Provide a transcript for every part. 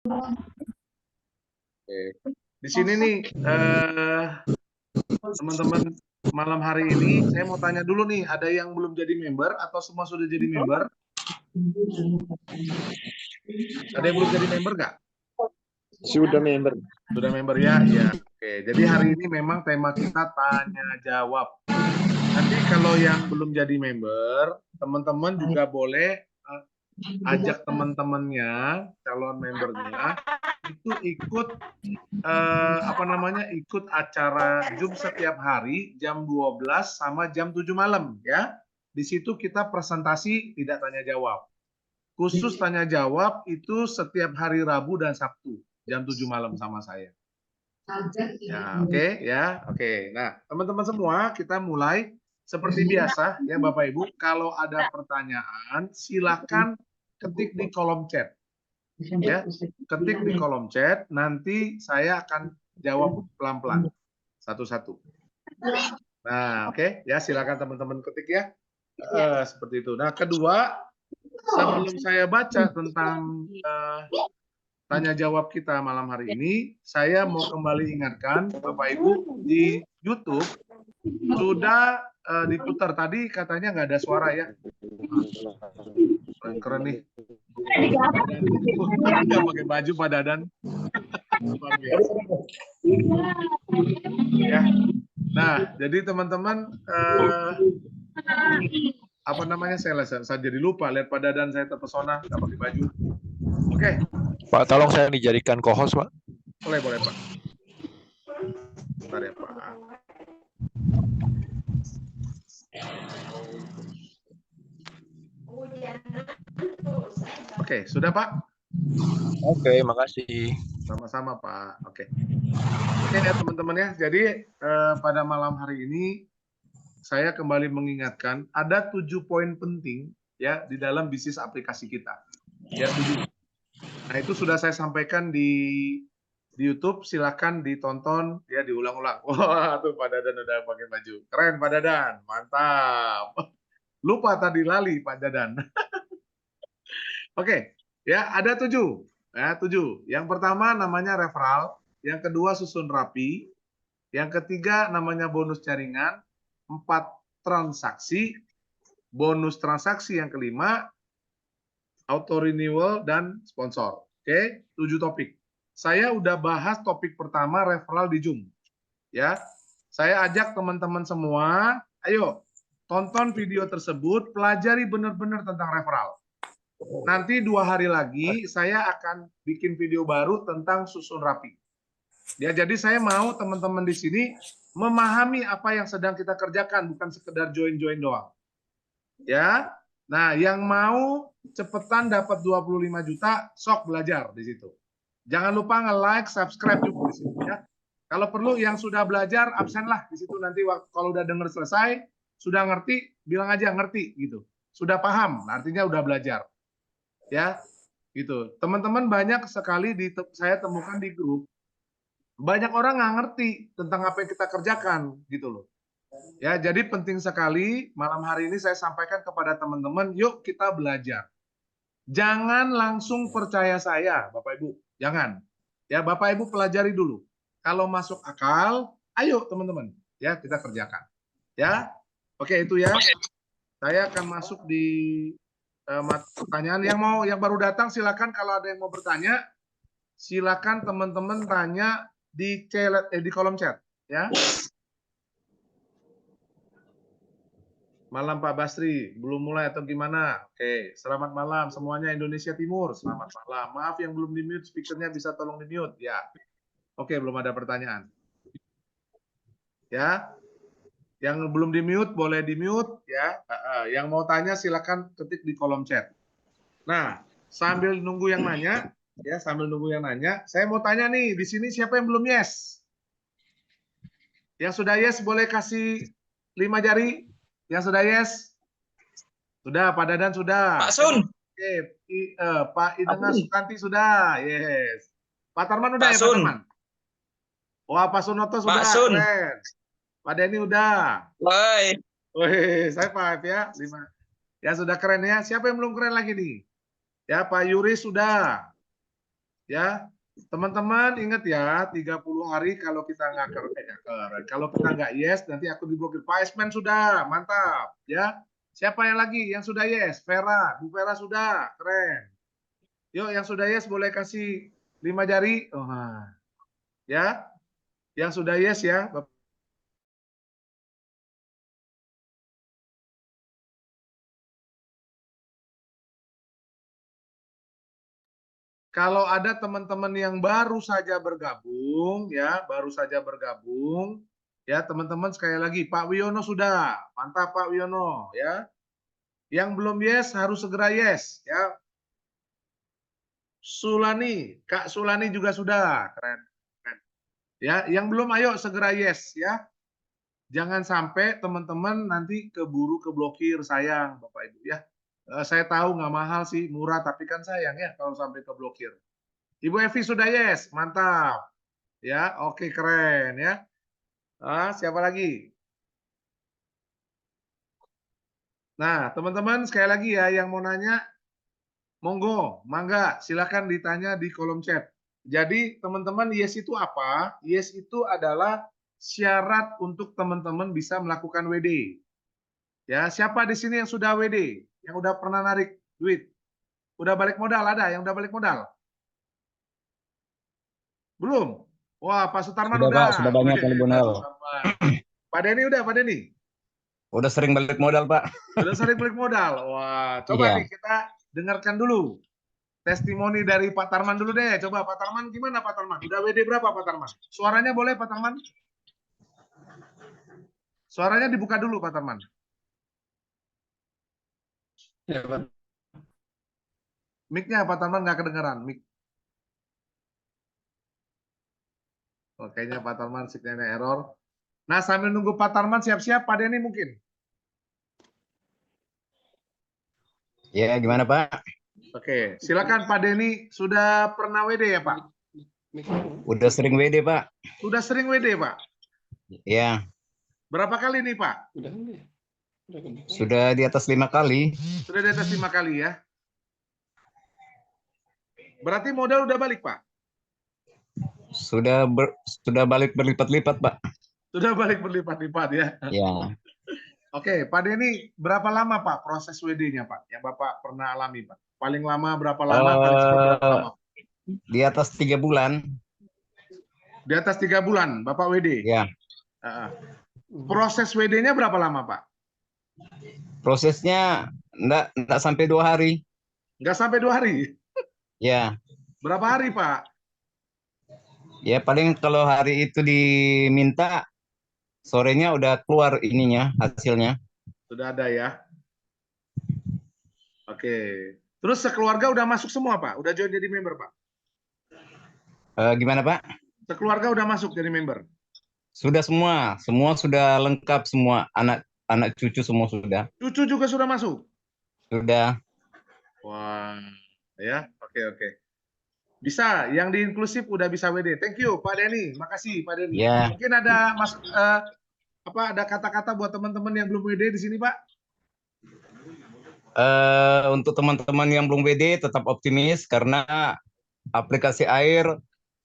Oke. Di sini nih, teman-teman, malam hari ini saya mau tanya dulu nih, ada yang belum jadi member atau semua sudah jadi member? Ada yang belum jadi member nggak? Sudah member. Sudah member ya? Ya. Oke. Jadi hari ini memang tema kita tanya jawab. Nanti kalau yang belum jadi member, teman-teman juga boleh ajak teman-temannya, calon membernya, itu ikut ikut acara Zoom setiap hari jam 12 sama jam 7 malam ya. Di situ kita presentasi tidak tanya jawab. Khusus tanya jawab itu setiap hari Rabu dan Sabtu jam 7 malam sama saya. Ya, oke ya. Oke. Nah, teman-teman semua kita mulai seperti biasa ya Bapak Ibu, kalau ada pertanyaan silakan ketik di kolom chat. Ya, ketik di kolom chat, nanti saya akan jawab pelan-pelan satu-satu. Nah, oke ya, silakan teman-teman ketik ya. Seperti itu. Nah, kedua, sebelum saya baca tentang tanya jawab kita malam hari ini, saya mau kembali ingatkan Bapak Ibu di YouTube sudah diputar tadi, katanya nggak ada suara ya. Keren nih. Nggak pakai baju Pak Dadan. Luar biasa. Ya. Nah, jadi teman-teman saya jadi lupa lihat Pak Dadan, saya terpesona nggak pakai baju. Oke. Pak, tolong saya dijadikan co-host, Pak. Boleh Pak. Bentar ya Pak. Oke, sudah Pak? Oke, makasih. Sama-sama Pak. Oke ya teman-teman ya. Jadi pada malam hari ini saya kembali mengingatkan ada 7 poin penting ya di dalam bisnis aplikasi kita. Ya 7. Nah itu sudah saya sampaikan di YouTube, silakan ditonton ya, diulang-ulang. Wah tuh Pak Dadan udah pakai baju. Keren Pak Dadan, mantap. Lupa tadi lali Pak Dadan. Oke, ya ada 7. Ya, 7. Yang pertama namanya referral, yang kedua susun rapi, yang ketiga namanya bonus jaringan, 4 transaksi, bonus transaksi yang kelima, auto renewal dan sponsor. Oke, 7 topik. Saya udah bahas topik pertama referral di Zoom. Ya. Saya ajak teman-teman semua, ayo tonton video tersebut, pelajari benar-benar tentang referral. Nanti 2 hari lagi saya akan bikin video baru tentang susun rapi. Ya, jadi saya mau teman-teman di sini memahami apa yang sedang kita kerjakan, bukan sekedar join-join doang. Ya. Nah, yang mau cepetan dapat 25 juta, sok belajar di situ. Jangan lupa nge-like, subscribe juga di situ ya. Kalau perlu yang sudah belajar absen lah di situ, nanti kalau udah denger selesai, sudah ngerti, bilang aja ngerti gitu. Sudah paham, artinya udah belajar. Ya. Gitu. Teman-teman banyak sekali saya temukan di grup, banyak orang nggak ngerti tentang apa yang kita kerjakan gitu loh. Ya, jadi penting sekali malam hari ini saya sampaikan kepada teman-teman, yuk kita belajar. Jangan langsung percaya saya, Bapak Ibu. Jangan. Ya, Bapak Ibu pelajari dulu. Kalau masuk akal, ayo teman-teman, ya kita kerjakan. Ya. Oke, itu ya. Saya akan masuk di pertanyaan. Yang baru datang silakan, kalau ada yang mau bertanya, silakan teman-teman tanya di kolom chat, ya. Malam Pak Basri, belum mulai atau gimana? Oke, selamat malam semuanya Indonesia Timur. Selamat malam. Maaf yang belum di-mute, speakernya bisa tolong di-mute ya. Oke, belum ada pertanyaan. Ya. Yang belum di-mute boleh di-mute ya. Yang mau tanya silakan ketik di kolom chat. Nah, sambil nunggu yang nanya, ya, saya mau tanya nih, di sini siapa yang belum yes? Yang sudah yes boleh kasih 5 jari. Yang sudah yes? Sudah, Pak Dadan sudah. Pak Sun. Oke, Pak Idengar Sukanti sudah. Yes. Pak Tarman udah Pak ya, Sun. Pak Tarman? Wah, Pak Sunoto sudah. Pak Sun. Keren. Pak Denny udah. Woi. Wih, saya 5 ya. 5. Ya, sudah keren ya. Siapa yang belum keren lagi nih? Ya, Pak Yuri sudah. Ya, teman-teman ingat ya, 30 hari kalau kita kalau kita nggak yes, nanti aku diblokir. Pak Esmen sudah, mantap. Ya, siapa yang lagi yang sudah yes? Vera, Bu Vera sudah, keren. Yuk, yang sudah yes boleh kasih 5 jari. Oh, ya, yang sudah yes ya. Kalau ada teman-teman yang baru saja bergabung, ya teman-teman sekali lagi, Pak Wiono sudah, mantap Pak Wiono, ya. Yang belum yes harus segera yes, ya. Sulani, Kak Sulani juga sudah, keren. Ya, yang belum ayo segera yes, ya. Jangan sampai teman-teman nanti keburu keblokir, sayang Bapak Ibu ya. Saya tahu nggak mahal sih, murah, tapi kan sayang ya kalau sampai keblokir. Ibu Evi sudah yes, mantap. Ya, oke keren ya. Siapa lagi? Nah, teman-teman sekali lagi ya yang mau nanya, monggo, mangga, silakan ditanya di kolom chat. Jadi teman-teman yes itu apa? Yes itu adalah syarat untuk teman-teman bisa melakukan WD. Ya, siapa di sini yang sudah WD? Yang udah pernah narik duit? Udah balik modal ada yang udah balik modal? Belum? Wah, Pak Sutarman Sudah Pak, udah. sudah banyak Wih, kali Pak modal. Sutarman. Pak Denny udah, Pak Denny? Udah sering balik modal Pak. Sudah sering balik modal. Wah, coba Iya. nih kita dengarkan dulu testimoni dari Pak Tarman dulu deh. Coba Pak Tarman gimana Pak Tarman? Udah WD berapa Pak Tarman? Suaranya boleh Pak Tarman? Suaranya dibuka dulu Pak Tarman. Ya, Pak. Mic-nya Pak Tarman nggak kedengeran. Mic. Oh, kayaknya Pak Tarman signalnya error. Nah, sambil nunggu Pak Tarman siap-siap, Pak Denny mungkin. Ya, gimana Pak? Oke, silakan Pak Denny. Sudah pernah WD ya Pak? Udah sering WD Pak. Sudah sering WD Pak? Ya, Berapa kali nih Pak? sudah di atas 5 kali. Sudah di atas 5 kali ya? Berarti modal udah balik Pak? Sudah balik berlipat-lipat Pak. Sudah balik berlipat-lipat ya? Ya, Oke, Pak Denny, berapa lama Pak proses WD-nya Pak? Yang Bapak pernah alami Pak? Paling lama berapa lama? Paling cepat berapa lama? di atas 3 bulan. Di atas 3 bulan Bapak WD? Ya, Proses WD-nya berapa lama Pak? prosesnya enggak sampai 2 hari. Nggak sampai 2 hari? Ya, Berapa hari Pak? ya paling kalau hari itu diminta, sorenya udah keluar ininya, hasilnya. Sudah ada ya? Oke. Terus sekeluarga udah masuk semua Pak? Udah join jadi member Pak? Gimana Pak? Sekeluarga udah masuk jadi member? Sudah semua sudah lengkap semua, anak cucu semua sudah. Cucu juga sudah masuk? Sudah. Wah, ya, oke. Bisa, yang di inklusif udah bisa WD. Thank you Pak Denny, makasih Pak Denny. Ya. Mungkin ada ada kata-kata buat teman-teman yang belum WD di sini Pak? Untuk teman-teman yang belum WD tetap optimis karena aplikasi air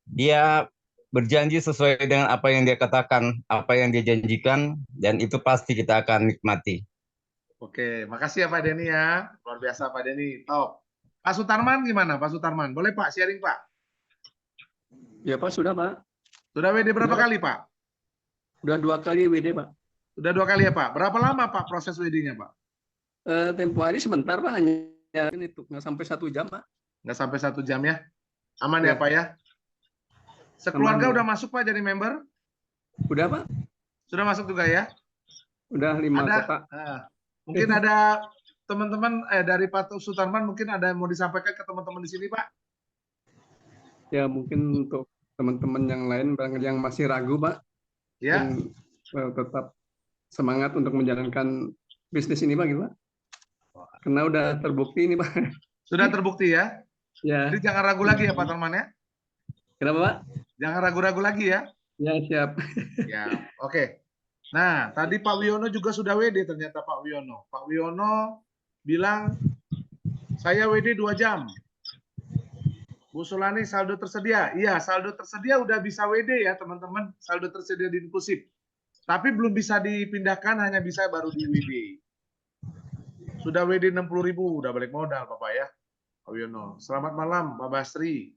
dia berjanji sesuai dengan apa yang dia katakan, apa yang dia janjikan, dan itu pasti kita akan nikmati. Oke, makasih ya Pak Denny ya. Luar biasa Pak Denny, top. Pak Sutarman gimana Pak Sutarman? Boleh Pak sharing Pak? Ya Pak, sudah Pak. Sudah WD berapa kali Pak? Udah 2 kali WD Pak. Sudah 2 kali ya Pak? Berapa lama Pak proses WD-nya Pak? Tempo hari sebentar Pak, hanya itu nggak sampai 1 jam Pak. Nggak sampai 1 jam ya? Aman ya Ya. Pak ya? Sekeluarga Aman, ya. udah masuk Pak jadi member? Udah Pak. Sudah masuk juga ya? Udah 5 Ada, kotak. mungkin ada teman-teman dari Pak Sutarman mungkin ada yang mau disampaikan ke teman-teman di sini Pak? Ya mungkin untuk teman-teman yang lain yang masih ragu Pak, Ya. dan tetap semangat untuk menjalankan bisnis ini Pak, gitu Pak. Karena udah terbukti ini Pak. Sudah terbukti ya? Ya. Jadi jangan ragu lagi ya Pak Tarman ya? Kenapa Pak? Jangan ragu-ragu lagi ya? Ya siap. Ya, oke. Nah, tadi Pak Wiono juga sudah WD ternyata Pak Wiono. Pak Wiono bilang, saya WD 2 jam. Bu Sulani, saldo tersedia. Iya, saldo tersedia udah bisa WD ya, teman-teman. Saldo tersedia di inklusif. Tapi belum bisa dipindahkan, hanya bisa baru di WD. Sudah WD 60.000, udah balik modal, Bapak ya. Pak Wiono. Selamat malam, Pak Basri.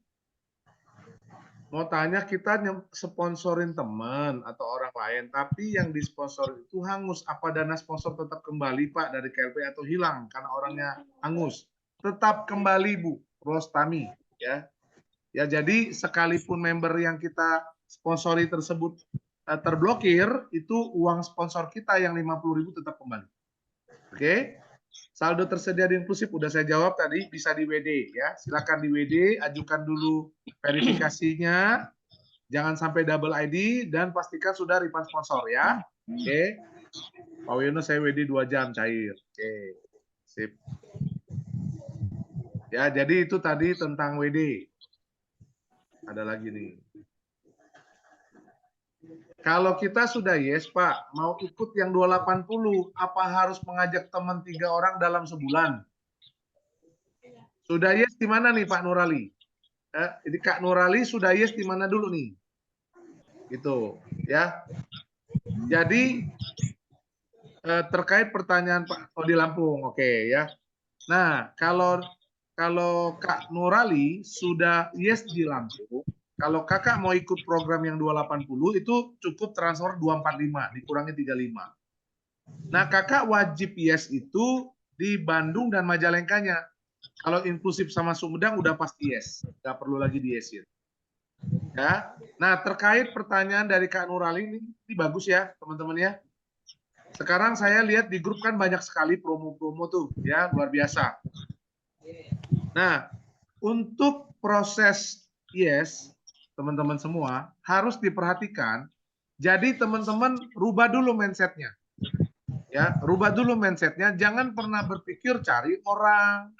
Mau tanya, kita sponsorin teman atau orang lain, tapi yang disponsor itu hangus. Apa dana sponsor tetap kembali, Pak, dari KLP atau hilang karena orangnya hangus? Tetap kembali, Bu Rostami, ya. Ya, jadi sekalipun member yang kita sponsori tersebut terblokir, itu uang sponsor kita yang 50.000 tetap kembali. Oke? Saldo tersedia di inklusif udah saya jawab tadi, bisa di WD ya. Silakan di WD, ajukan dulu verifikasinya. Jangan sampai double ID dan pastikan sudah refund sponsor ya. Oke. Pak Wiono, saya WD 2 jam cair. Oke. Sip. Ya, jadi itu tadi tentang WD. Ada lagi nih. Kalau kita sudah yes, Pak, mau ikut yang 280, apa harus mengajak teman 3 orang dalam sebulan? Sudah yes di mana nih, Pak Nurali? Jadi Kak Nurali sudah yes di mana dulu nih? Gitu, ya. Jadi terkait pertanyaan Pak di Lampung, oke ya. Nah, kalau Kak Nurali sudah yes di Lampung, kalau kakak mau ikut program yang 280 itu cukup transfer 245 dikurangi 35. Nah, kakak wajib yes itu di Bandung dan Majalengkanya. Kalau inklusif sama Sumedang udah pasti yes, nggak perlu lagi di yesin. Ya. Nah, terkait pertanyaan dari Kak Nurali ini bagus ya, teman-teman ya. Sekarang saya lihat di grup kan banyak sekali promo-promo tuh, ya luar biasa. Nah, untuk proses yes, teman-teman semua harus diperhatikan. Jadi teman-teman rubah dulu mindsetnya, ya rubah dulu mindsetnya. Jangan pernah berpikir cari orang,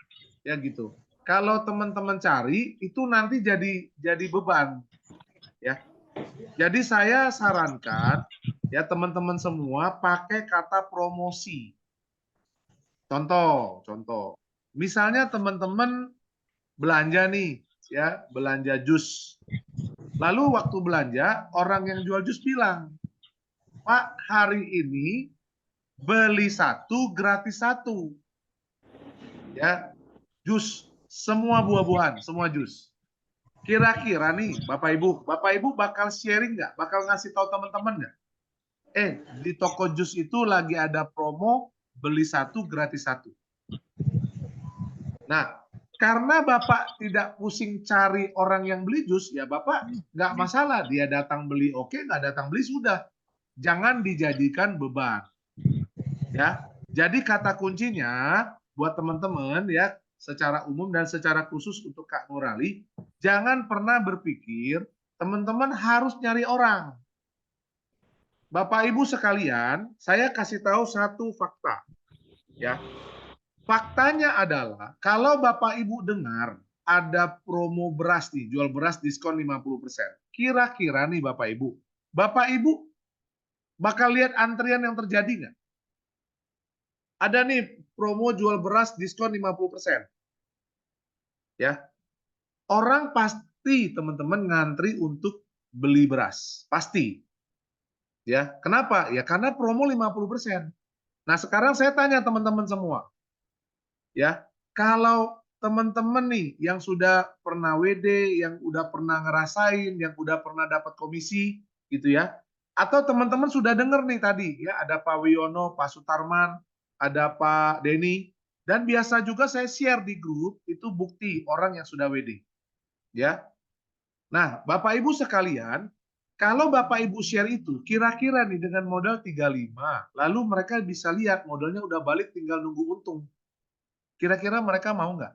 ya gitu. Kalau teman-teman cari itu nanti jadi beban, ya. Jadi saya sarankan ya teman-teman semua pakai kata promosi. Contoh. Misalnya teman-teman belanja nih, ya belanja jus. Lalu waktu belanja, orang yang jual jus bilang, Pak, hari ini beli 1 gratis 1. Ya, jus, semua buah-buahan, semua jus. Kira-kira nih, Bapak Ibu bakal sharing nggak? Bakal ngasih tahu teman-teman nggak? Di toko jus itu lagi ada promo, beli 1 gratis 1. Nah, karena Bapak tidak pusing cari orang yang beli jus, ya Bapak nggak masalah. Dia datang beli oke, nggak datang beli sudah. Jangan dijadikan beban. Ya, jadi kata kuncinya buat teman-teman ya, secara umum dan secara khusus untuk Kak Nurali, jangan pernah berpikir teman-teman harus nyari orang. Bapak Ibu sekalian, saya kasih tahu satu fakta. Ya. Faktanya adalah kalau Bapak Ibu dengar ada promo beras nih, jual beras diskon 50%. Kira-kira nih Bapak Ibu bakal lihat antrian yang terjadi nggak? Ada nih promo jual beras diskon 50%. Ya. Orang pasti teman-teman ngantri untuk beli beras, pasti. Ya, kenapa? Ya karena promo 50%. Nah, sekarang saya tanya teman-teman semua. Ya, kalau teman-teman nih yang sudah pernah WD, yang udah pernah ngerasain, yang udah pernah dapat komisi gitu ya. Atau teman-teman sudah dengar nih tadi ya, ada Pak Wiono, Pak Sutarman, ada Pak Denny, dan biasa juga saya share di grup itu bukti orang yang sudah WD. Ya. Nah, Bapak Ibu sekalian, kalau Bapak Ibu share itu kira-kira nih dengan modal 35, lalu mereka bisa lihat modalnya udah balik tinggal nunggu untung. Kira-kira mereka mau nggak?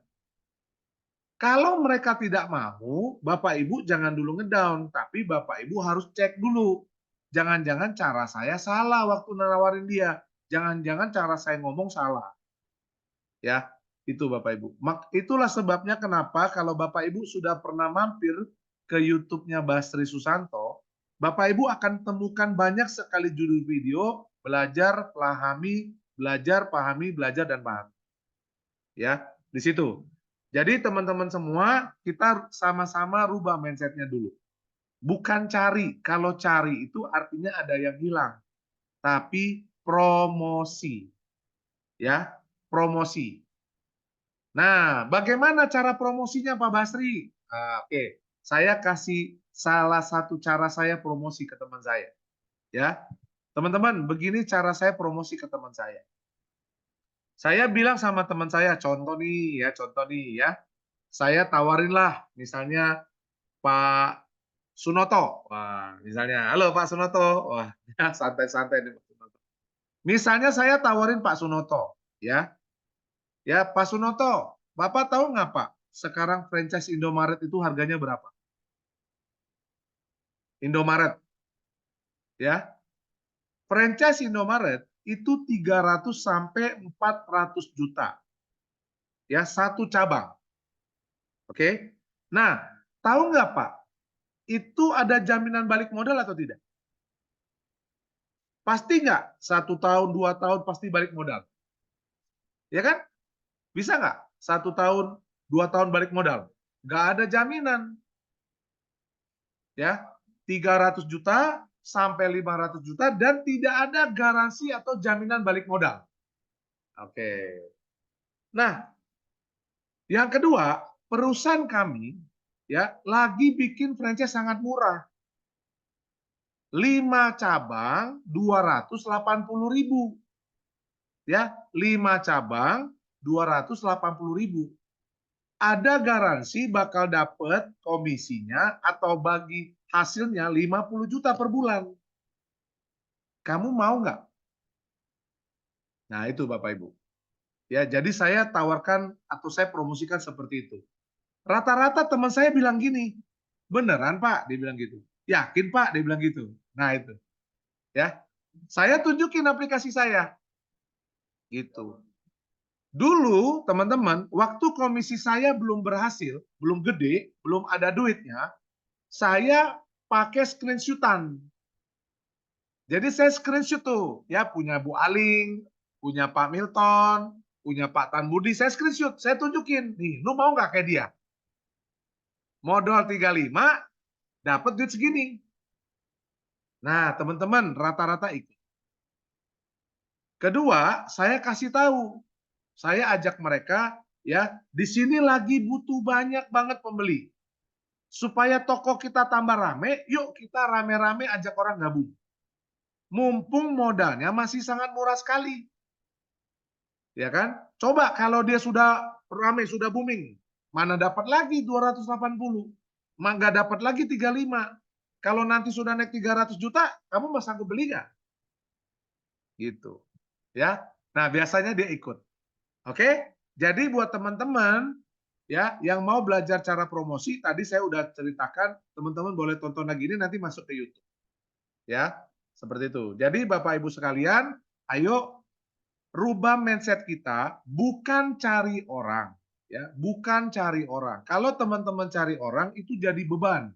Kalau mereka tidak mau, Bapak Ibu jangan dulu ngedown, tapi Bapak Ibu harus cek dulu. Jangan-jangan cara saya salah waktu nawarin dia. Jangan-jangan cara saya ngomong salah. Ya, itu Bapak Ibu. Itulah sebabnya kenapa kalau Bapak Ibu sudah pernah mampir ke YouTube-nya Basri Susanto, Bapak Ibu akan temukan banyak sekali judul video belajar, pahami, belajar, pahami, belajar, dan pahami. Ya, di situ. Jadi teman-teman semua, kita sama-sama rubah mindset-nya dulu. Bukan cari. Kalau cari itu artinya ada yang hilang. Tapi promosi. Ya, promosi. Nah, bagaimana cara promosinya Pak Basri? Oke, saya kasih salah satu cara saya promosi ke teman saya. Ya, teman-teman, begini cara saya promosi ke teman saya. Saya bilang sama teman saya, contoh nih ya. Saya tawarinlah misalnya Pak Sunoto. Wah, misalnya, halo Pak Sunoto. Wah, santai-santai nih Pak Sunoto. Misalnya saya tawarin Pak Sunoto, ya. Ya, Pak Sunoto, Bapak tahu nggak Pak, sekarang franchise Indomaret itu harganya berapa? Indomaret, ya. Franchise Indomaret itu 300 sampai 400 juta. Ya, satu cabang. Oke. Nah, tahu nggak Pak, itu ada jaminan balik modal atau tidak? Pasti nggak? 1 tahun, 2 tahun pasti balik modal. Ya kan? Bisa nggak? 1 tahun, 2 tahun balik modal? Nggak ada jaminan. Ya, 300 juta sampai 500 juta dan tidak ada garansi atau jaminan balik modal. Oke. Nah, yang kedua, perusahaan kami ya lagi bikin franchise sangat murah. 5 cabang 280.000. Ya, 5 cabang 280.000. Ada garansi bakal dapat komisinya atau bagi hasilnya 50 juta per bulan. Kamu mau nggak? Nah, itu Bapak Ibu. Ya, jadi saya tawarkan atau saya promosikan seperti itu. Rata-rata teman saya bilang gini, beneran Pak? Dia bilang gitu. Yakin Pak? Dia bilang gitu. Nah, itu. Ya. Saya tunjukin aplikasi saya. Gitu. Dulu, teman-teman, waktu komisi saya belum berhasil, belum gede, belum ada duitnya, saya pakai screenshotan. Jadi saya screenshot tuh, ya punya Bu Aling, punya Pak Milton, punya Pak Tan Budi, saya screenshot, saya tunjukin, nih, lu mau nggak kayak dia? Modal 35, dapat duit segini. Nah, teman-teman, rata-rata ikut. Kedua, saya kasih tahu, saya ajak mereka, ya, di sini lagi butuh banyak banget pembeli. Supaya toko kita tambah rame, yuk kita rame-rame ajak orang gabung. Mumpung modalnya masih sangat murah sekali. Ya kan? Coba kalau dia sudah rame, sudah booming, mana dapat lagi 280? Nggak dapat lagi 35. Kalau nanti sudah naik 300 juta, kamu masih sanggup beli nggak? Gitu. Ya. Nah, biasanya dia ikut. Oke? Jadi buat teman-teman ya yang mau belajar cara promosi, tadi saya udah ceritakan, teman-teman boleh tonton lagi ini nanti masuk ke YouTube. Ya, seperti itu. Jadi Bapak Ibu sekalian, ayo rubah mindset kita, bukan cari orang, ya, bukan cari orang. Kalau teman-teman cari orang itu jadi beban.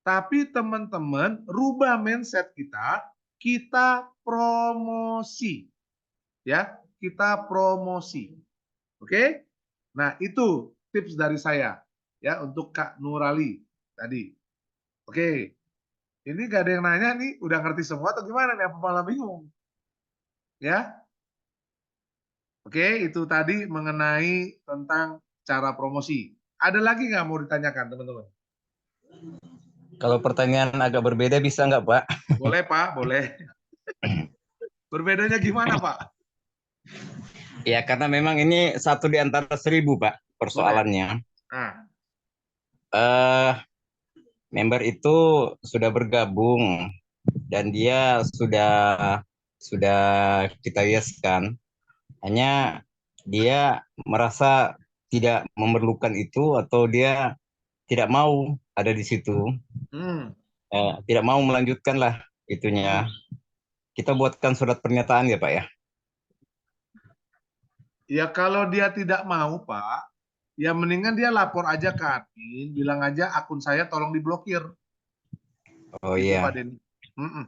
Tapi teman-teman rubah mindset kita, kita promosi. Ya, kita promosi. Oke? Nah, itu tips dari saya ya untuk Kak Nurali tadi. Oke. Ini gak ada yang nanya nih, udah ngerti semua atau gimana nih? Apa malah bingung? Ya. Oke, itu tadi mengenai tentang cara promosi. Ada lagi nggak mau ditanyakan, teman-teman? Kalau pertanyaan agak berbeda bisa nggak, Pak? Boleh, Pak, boleh. Berbedanya gimana, Pak? Ya, karena memang ini satu di antara 1.000, Pak, Boleh. persoalannya. Nah, Eh, member itu sudah bergabung dan dia sudah kita yeskan. Hanya dia merasa tidak memerlukan itu atau dia tidak mau ada di situ. hmm, Tidak mau melanjutkan lah itunya. Kita buatkan surat pernyataan ya Pak ya. ya kalau dia tidak mau, Pak, ya mendingan dia lapor aja ke admin, bilang aja akun saya tolong diblokir. Oh Gitu, Pak iya, Denny. Mm-mm.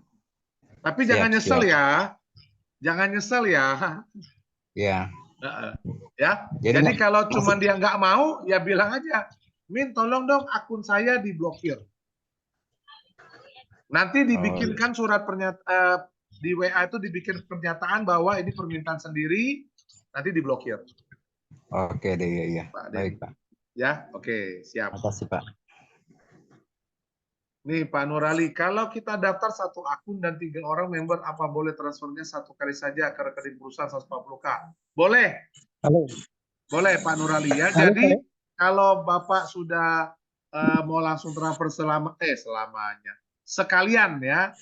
Tapi jangan siap nyesel siap. ya. Jangan nyesel ya. Ya, Heeh. Ya, Jadi jadi kalau cuma dia nggak mau, ya bilang aja, Min, tolong dong akun saya diblokir. Nanti dibikinkan surat pernyataan di WA itu dibikin pernyataan bahwa ini permintaan sendiri, nanti diblokir. Oke deh, ya. Pak Baik, Denny. Pak. Ya, oke, siap. Makasih, Pak. Nih Pak Nurali, kalau kita daftar satu akun dan 3 orang member, apa boleh transfernya satu kali saja ke rekening perusahaan 140K? Boleh, Halo. boleh Pak Nurali ya. Halo, Jadi kalau Bapak sudah mau langsung transfer selamanya, sekalian ya,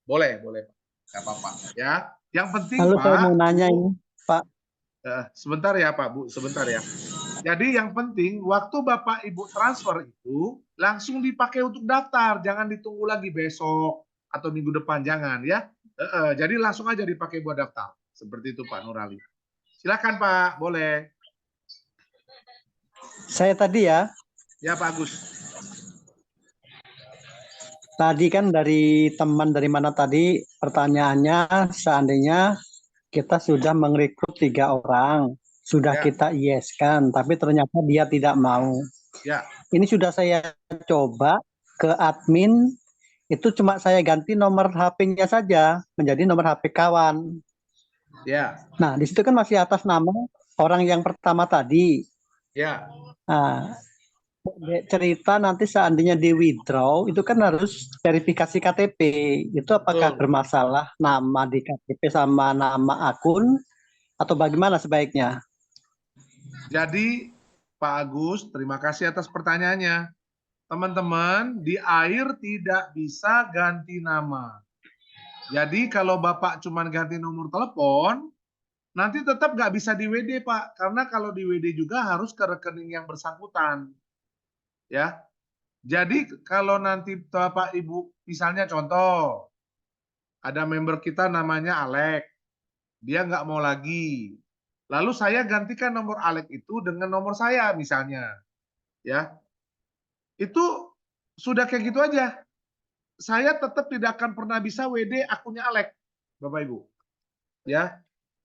boleh, boleh, nggak apa-apa ya. Yang penting Halo, saya Pak, mau nanya Bu, ini, Pak. sebentar ya Pak Bu, sebentar ya. Jadi yang penting waktu Bapak Ibu transfer itu langsung dipakai untuk daftar, jangan ditunggu lagi besok atau minggu depan, jangan ya. Jadi langsung aja dipakai buat daftar. Seperti itu Pak Nurali. Silakan Pak, boleh. Saya tadi ya, Ya Pak Agus. tadi kan dari teman dari mana tadi pertanyaannya, seandainya kita sudah merekrut 3 orang, sudah Ya. kita yes-kan, tapi ternyata dia tidak mau. Ya. Ini sudah saya coba ke admin, itu cuma saya ganti nomor HP-nya saja menjadi nomor HP kawan. Ya. Nah, di situ kan masih atas nama orang yang pertama tadi. Ya. Nah, cerita nanti seandainya di withdraw itu kan harus verifikasi KTP. Itu apakah Betul. bermasalah nama di KTP sama nama akun atau bagaimana sebaiknya? Jadi Pak Agus, terima kasih atas pertanyaannya. Teman-teman, di AIR tidak bisa ganti nama. Jadi kalau Bapak cuma ganti nomor telepon, nanti tetap nggak bisa di WD, Pak. Karena kalau di WD juga harus ke rekening yang bersangkutan. Ya. Jadi kalau nanti Bapak Ibu, misalnya contoh, ada member kita namanya Alek. Dia nggak mau lagi. Lalu saya gantikan nomor Alek itu dengan nomor saya misalnya. Ya. Itu sudah kayak gitu aja. Saya tetap tidak akan pernah bisa WD akunnya Alek, Bapak Ibu. Ya.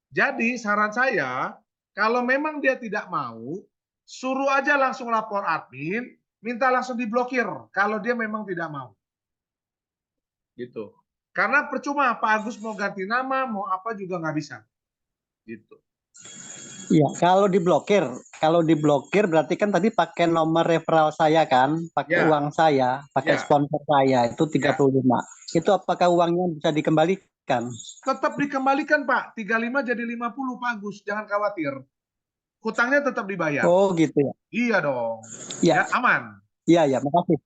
Jadi saran saya, kalau memang dia tidak mau, suruh aja langsung lapor admin, minta langsung diblokir kalau dia memang tidak mau. Gitu. Karena percuma Pak Agus mau ganti nama, mau apa juga nggak bisa. Gitu. Iya, kalau diblokir berarti kan tadi pakai nomor referral saya kan, pakai Ya. uang saya, pakai Ya. sponsor saya itu 35. Itu apakah uangnya bisa dikembalikan? Tetap dikembalikan Pak, 35 jadi 50 Pak Agus, jangan khawatir. Hutangnya tetap dibayar. Oh gitu ya. Iya dong. Iya. Ya, aman. Iya, ya, makasih.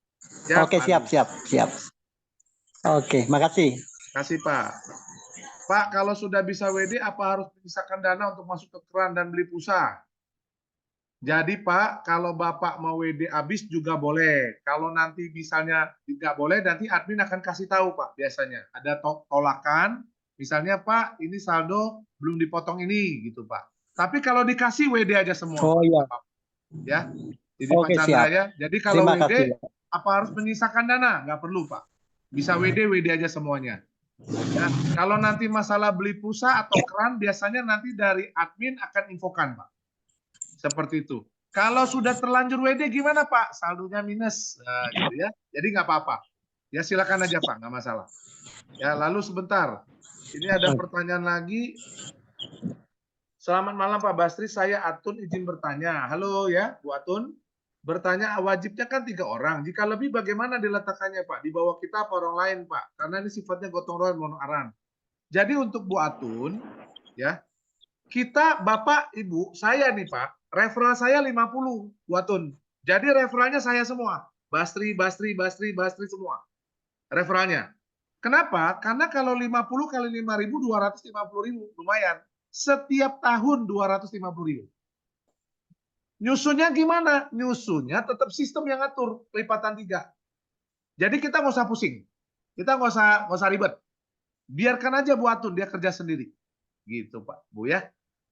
Ya, Oke, Pak Agus. siap. Oke, makasih. Kasih Pak. Pak, kalau sudah bisa WD, apa harus menyisakan dana untuk masuk ke keran dan beli pulsa? Jadi Pak, kalau Bapak mau WD habis juga boleh. Kalau nanti misalnya tidak boleh, nanti admin akan kasih tahu Pak biasanya. Ada tolakan, misalnya Pak, ini saldo belum dipotong ini, gitu Pak. Tapi kalau dikasih WD aja semua. Oh iya. Ya, jadi Pak Oke, Chandra siap. ya. Jadi kalau Terima WD, kasih. apa harus menyisakan dana? Nggak perlu Pak. Bisa WD aja semuanya. Ya, kalau nanti masalah beli pulsa atau keran, biasanya nanti dari admin akan infokan Pak. Seperti itu. Kalau sudah terlanjur WD gimana Pak? Saldonya minus, nah, gitu ya. Jadi nggak apa-apa. Ya silakan aja Pak, nggak masalah. Ya lalu sebentar. Ini ada pertanyaan lagi. Selamat malam Pak Basri, saya Atun izin bertanya. Halo ya, Bu Atun. Bertanya wajibnya kan 3 orang. Jika lebih bagaimana diletakkannya Pak? Di bawah kita apa orang lain Pak? Karena ini sifatnya gotong royong mono aran. Jadi untuk Bu Atun, ya kita Bapak Ibu, saya nih Pak, referral saya 50 Bu Atun. Jadi referralnya saya semua. Basri semua. Referralnya. Kenapa? Karena kalau 50 kali 5.000, 250.000. Lumayan. Setiap tahun 250.000. Nyusunnya gimana? Nyusunnya tetap sistem yang ngatur. Lipatan 3. Jadi kita nggak usah pusing. Kita nggak usah ribet. Biarkan aja Bu Atun, dia kerja sendiri. Gitu Pak, Bu ya.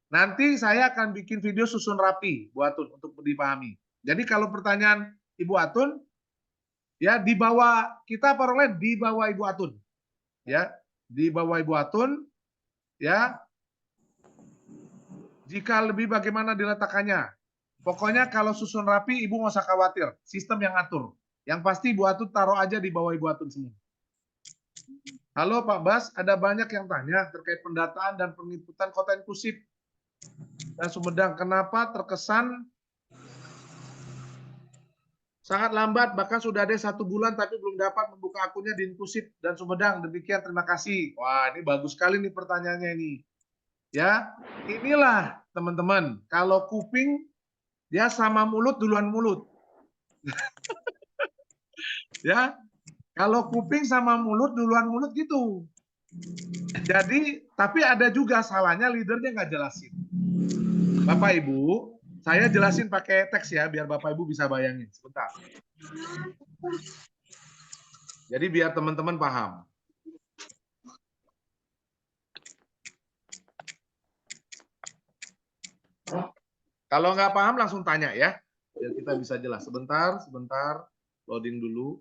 Nanti saya akan bikin video susun rapi, Bu Atun, untuk dipahami. Jadi kalau pertanyaan Ibu Atun, ya di bawah kita apa orang lain? Di bawah Ibu Atun. Ya, di bawah Ibu Atun, ya. Jika lebih bagaimana diletakkannya? Pokoknya kalau susun rapi, Ibu nggak usah khawatir. Sistem yang atur. Yang pasti Ibu Atun taruh aja di bawah Ibu Atun semua. Halo Pak Bas, ada banyak yang tanya terkait pendataan dan penginputan kota inklusif dan Sumedang. Kenapa terkesan sangat lambat, bahkan sudah ada 1 bulan tapi belum dapat membuka akunnya di inklusif dan Sumedang. Demikian, terima kasih. Wah, ini bagus sekali nih pertanyaannya ini. Ya, inilah teman-teman. Kalau kuping dia sama mulut duluan mulut. Ya, kalau kuping sama mulut duluan mulut gitu. Jadi, tapi ada juga salahnya leadernya nggak jelasin. Bapak Ibu, saya jelasin pakai teks ya, biar Bapak Ibu bisa bayangin. Sebentar. Jadi biar teman-teman paham. Kalau nggak paham langsung tanya ya, biar kita bisa jelas. Sebentar, loading dulu.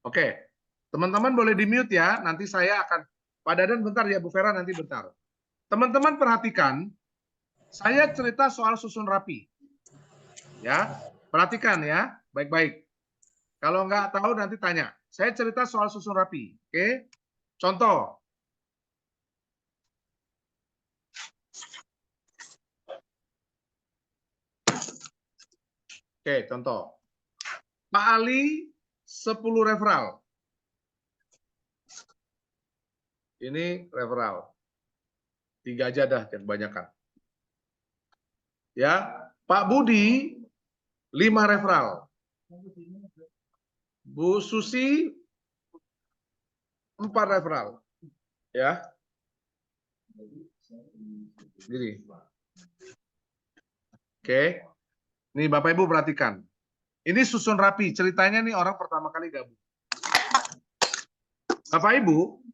Oke, teman-teman boleh di-mute ya, nanti saya akan, Pak Dadan bentar ya, Bu Vera nanti bentar. Teman-teman perhatikan, saya cerita soal susun rapi. Ya, perhatikan ya, baik-baik. Kalau nggak tahu nanti tanya. Saya cerita soal susun rapi. Oke, contoh. Oke, contoh. Pak Ali 10 referral. Ini referral. 3 aja dah yang kebanyakan. Ya, Pak Budi 5 referral. Bu Susi 4 referral. Ya. Gini. Oke. Nih Bapak Ibu perhatikan. Ini susun rapi. Ceritanya nih orang pertama kali gabung. Bapak Ibu,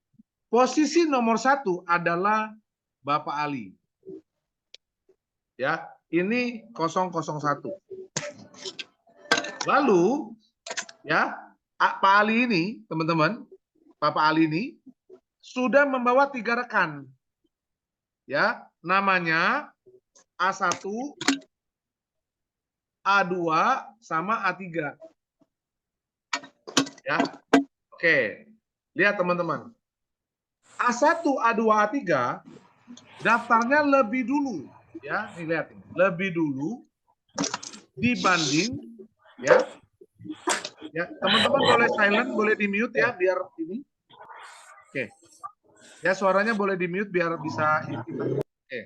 posisi nomor 1 adalah Bapak Ali. Ya, ini 001. Lalu ya, Pak Ali ini, teman-teman, Bapak Ali ini sudah membawa 3 rekan. Ya, namanya A1, A2 sama A3. Ya. Oke. Lihat teman-teman. A1, A2, A3 daftarnya lebih dulu, ya. Nih lihat, lebih dulu dibanding ya. Ya, teman-teman boleh silent, boleh di-mute ya biar ini. Oke. Ya, suaranya boleh di-mute biar bisa kita. Oke.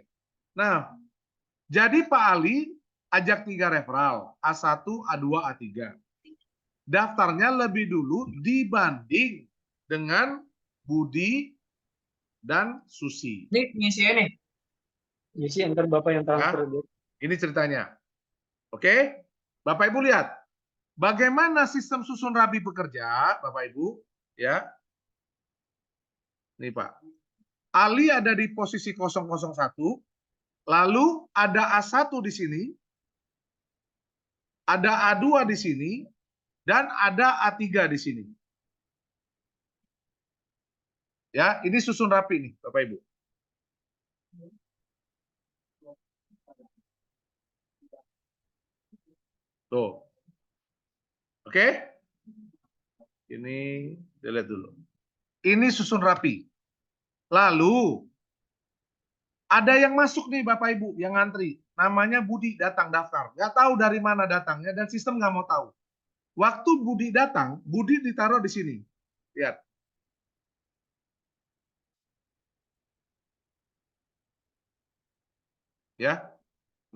Nah, jadi Pak Ali ajak 3 referral, A1, A2, A3. Daftarnya lebih dulu dibanding dengan Budi dan Susi. Ini ngisinya nih. Ngisi antar Bapak yang transfer. Ya, ini ceritanya. Oke? Bapak Ibu lihat. Bagaimana sistem susun rapi bekerja, Bapak Ibu? Ya. Nih Pak. Ali ada di posisi 001. Lalu ada A1 di sini. Ada A2 di sini. Dan ada A3 di sini. Ya, ini susun rapi nih, Bapak Ibu. Tuh. Oke? Ini dilihat dulu. Ini susun rapi. Lalu ada yang masuk nih Bapak Ibu, yang ngantri. Namanya Budi datang daftar. Nggak tahu dari mana datangnya dan sistem nggak mau tahu. Waktu Budi datang, Budi ditaruh di sini. Lihat. Ya.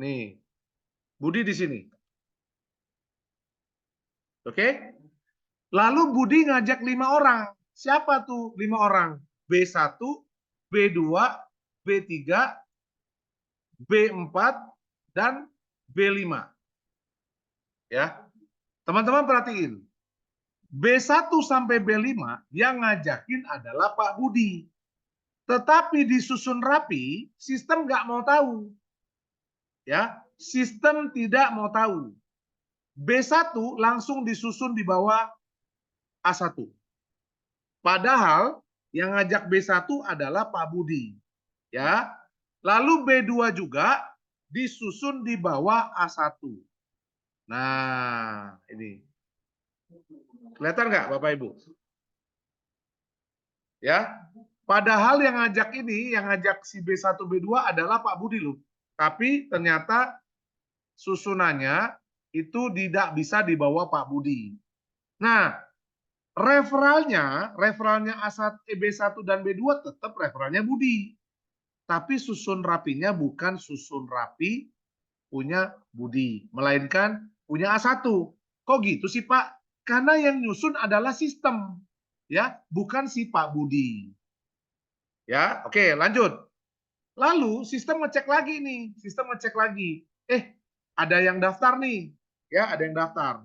Nih. Budi di sini. Oke? Lalu Budi ngajak 5 orang. Siapa tuh 5 orang? B1, B2, B3, B4, dan B5. Ya. Teman-teman perhatiin. B1 sampai B5 yang ngajakin adalah Pak Budi. Tetapi disusun rapi, sistem nggak mau tahu. Ya, sistem tidak mau tahu. B1 langsung disusun di bawah A1. Padahal yang ngajak B1 adalah Pak Budi. Ya. Lalu B2 juga disusun di bawah A1. Nah, ini. Kelihatan nggak Bapak Ibu? Ya. Padahal yang ngajak ini, yang ngajak si B1, B2 adalah Pak Budi loh. Tapi ternyata susunannya itu tidak bisa dibawa Pak Budi. Nah, referalnya A1, B1 dan B2 tetap referalnya Budi. Tapi susun rapinya bukan susun rapi punya Budi, melainkan punya A1. Kok gitu sih Pak? Karena yang nyusun adalah sistem, ya, bukan si Pak Budi. Ya, oke, lanjut. Lalu sistem ngecek lagi nih, ada yang daftar nih, ya, ada yang daftar.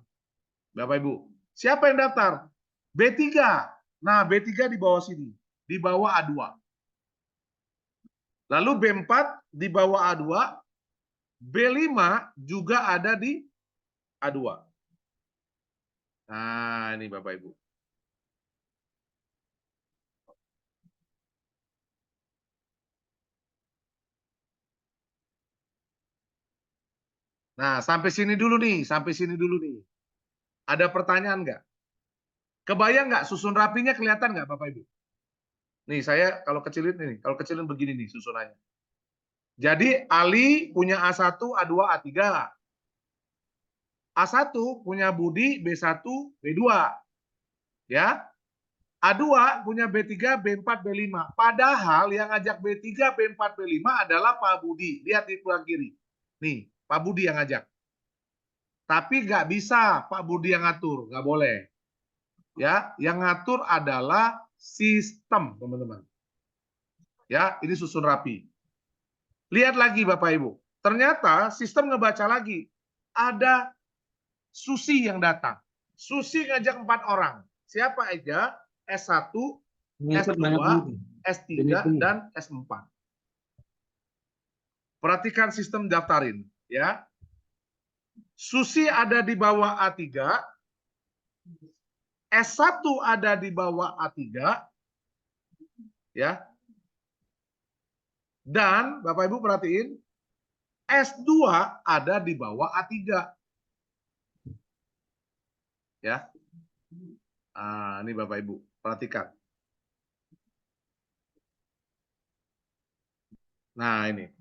Bapak Ibu, siapa yang daftar? B3. Nah, B3 di bawah sini, di bawah A2. Lalu B4 di bawah A2, B5 juga ada di A2. Nah, ini Bapak Ibu. Nah, sampai sini dulu nih, Ada pertanyaan nggak? Kebayang nggak susun rapinya kelihatan nggak Bapak Ibu? Nih, saya kalau kecilin begini nih susunannya. Jadi Ali punya A1, A2, A3. A1 punya Budi B1, B2. Ya. A2 punya B3, B4, B5. Padahal yang ngajak B3, B4, B5 adalah Pak Budi. Lihat di sebelah kiri. Nih, Pak Budi yang ngajak. Tapi nggak bisa Pak Budi yang ngatur, nggak boleh. Ya, yang ngatur adalah sistem, teman-teman. Ya, ini susun rapi. Lihat lagi Bapak Ibu. Ternyata sistem ngebaca lagi. Ada Susi yang datang. Susi ngajak 4 orang. Siapa aja? S1, S2, S3, dan S4. Perhatikan sistem daftarin. Ya. Susi ada di bawah A3. S1 ada di bawah A3. Ya. Dan Bapak Ibu perhatiin, S2 ada di bawah A3. Ya. Nah, ini Bapak Ibu, perhatikan. Nah, ini.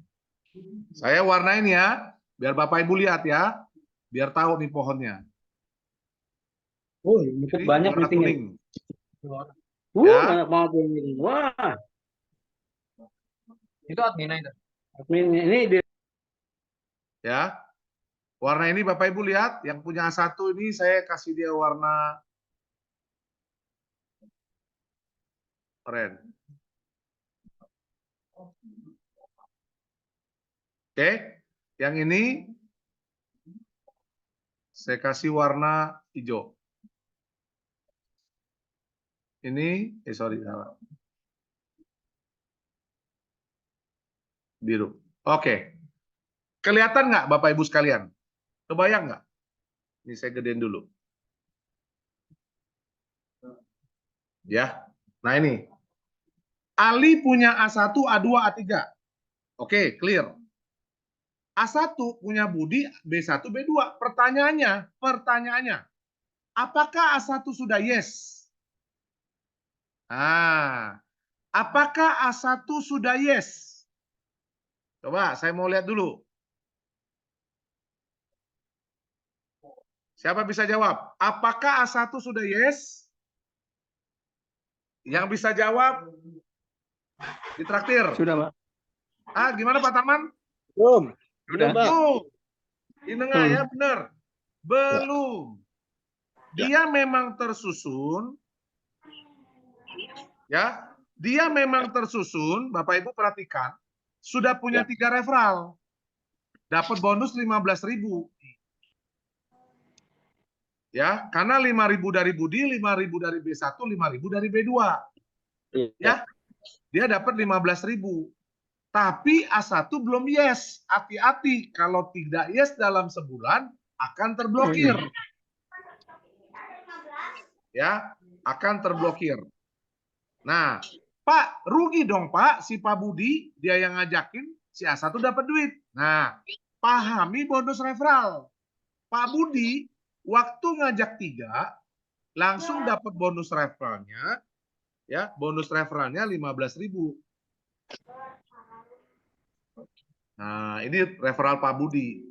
Saya warnain ya, biar Bapak Ibu lihat ya, biar tahu nih pohonnya. Oh, cukup banyak warna meetingnya. kuning. Ya. Banyak banget ini. Wah. Itu admin itu. Admin ini di... Ya. Warna ini Bapak Ibu lihat, yang punya A1 ini saya kasih dia warna oranye. Oke, yang ini saya kasih warna hijau. Ini, salah. Biru. Oke. Kelihatan nggak Bapak Ibu sekalian? Kebayang nggak? Ini saya gedein dulu. Ya. Nah ini. Ali punya A1, A2, A3. Oke, clear. A1 punya Budi B1, B2. Pertanyaannya, apakah A1 sudah yes? Nah, apakah A1 sudah yes? Coba saya mau lihat dulu. Siapa bisa jawab? Apakah A1 sudah yes? Yang bisa jawab ditraktir. Sudah, Pak. Ah, gimana Pak Tarman? Belum. Sudah. Belum. Di tengah ya, benar. Belum. Dia memang tersusun. Ya, dia memang tersusun. Bapak Ibu perhatikan, sudah punya 3 referral. Dapat bonus 15.000. Ya, karena 5.000 dari Budi, 5.000 dari B1, 5.000 dari B2. Ya, dia dapat 15.000. Tapi A1 belum yes. Hati-hati, kalau tidak yes dalam sebulan akan terblokir. Ya, akan terblokir. Nah, Pak, rugi dong Pak, si Pak Budi, dia yang ngajakin, si A1 dapat duit. Nah, pahami bonus referral. Pak Budi, waktu ngajak 3, langsung dapat bonus referralnya, ya, bonus referralnya 15.000. Nah, ini referral Pak Budi.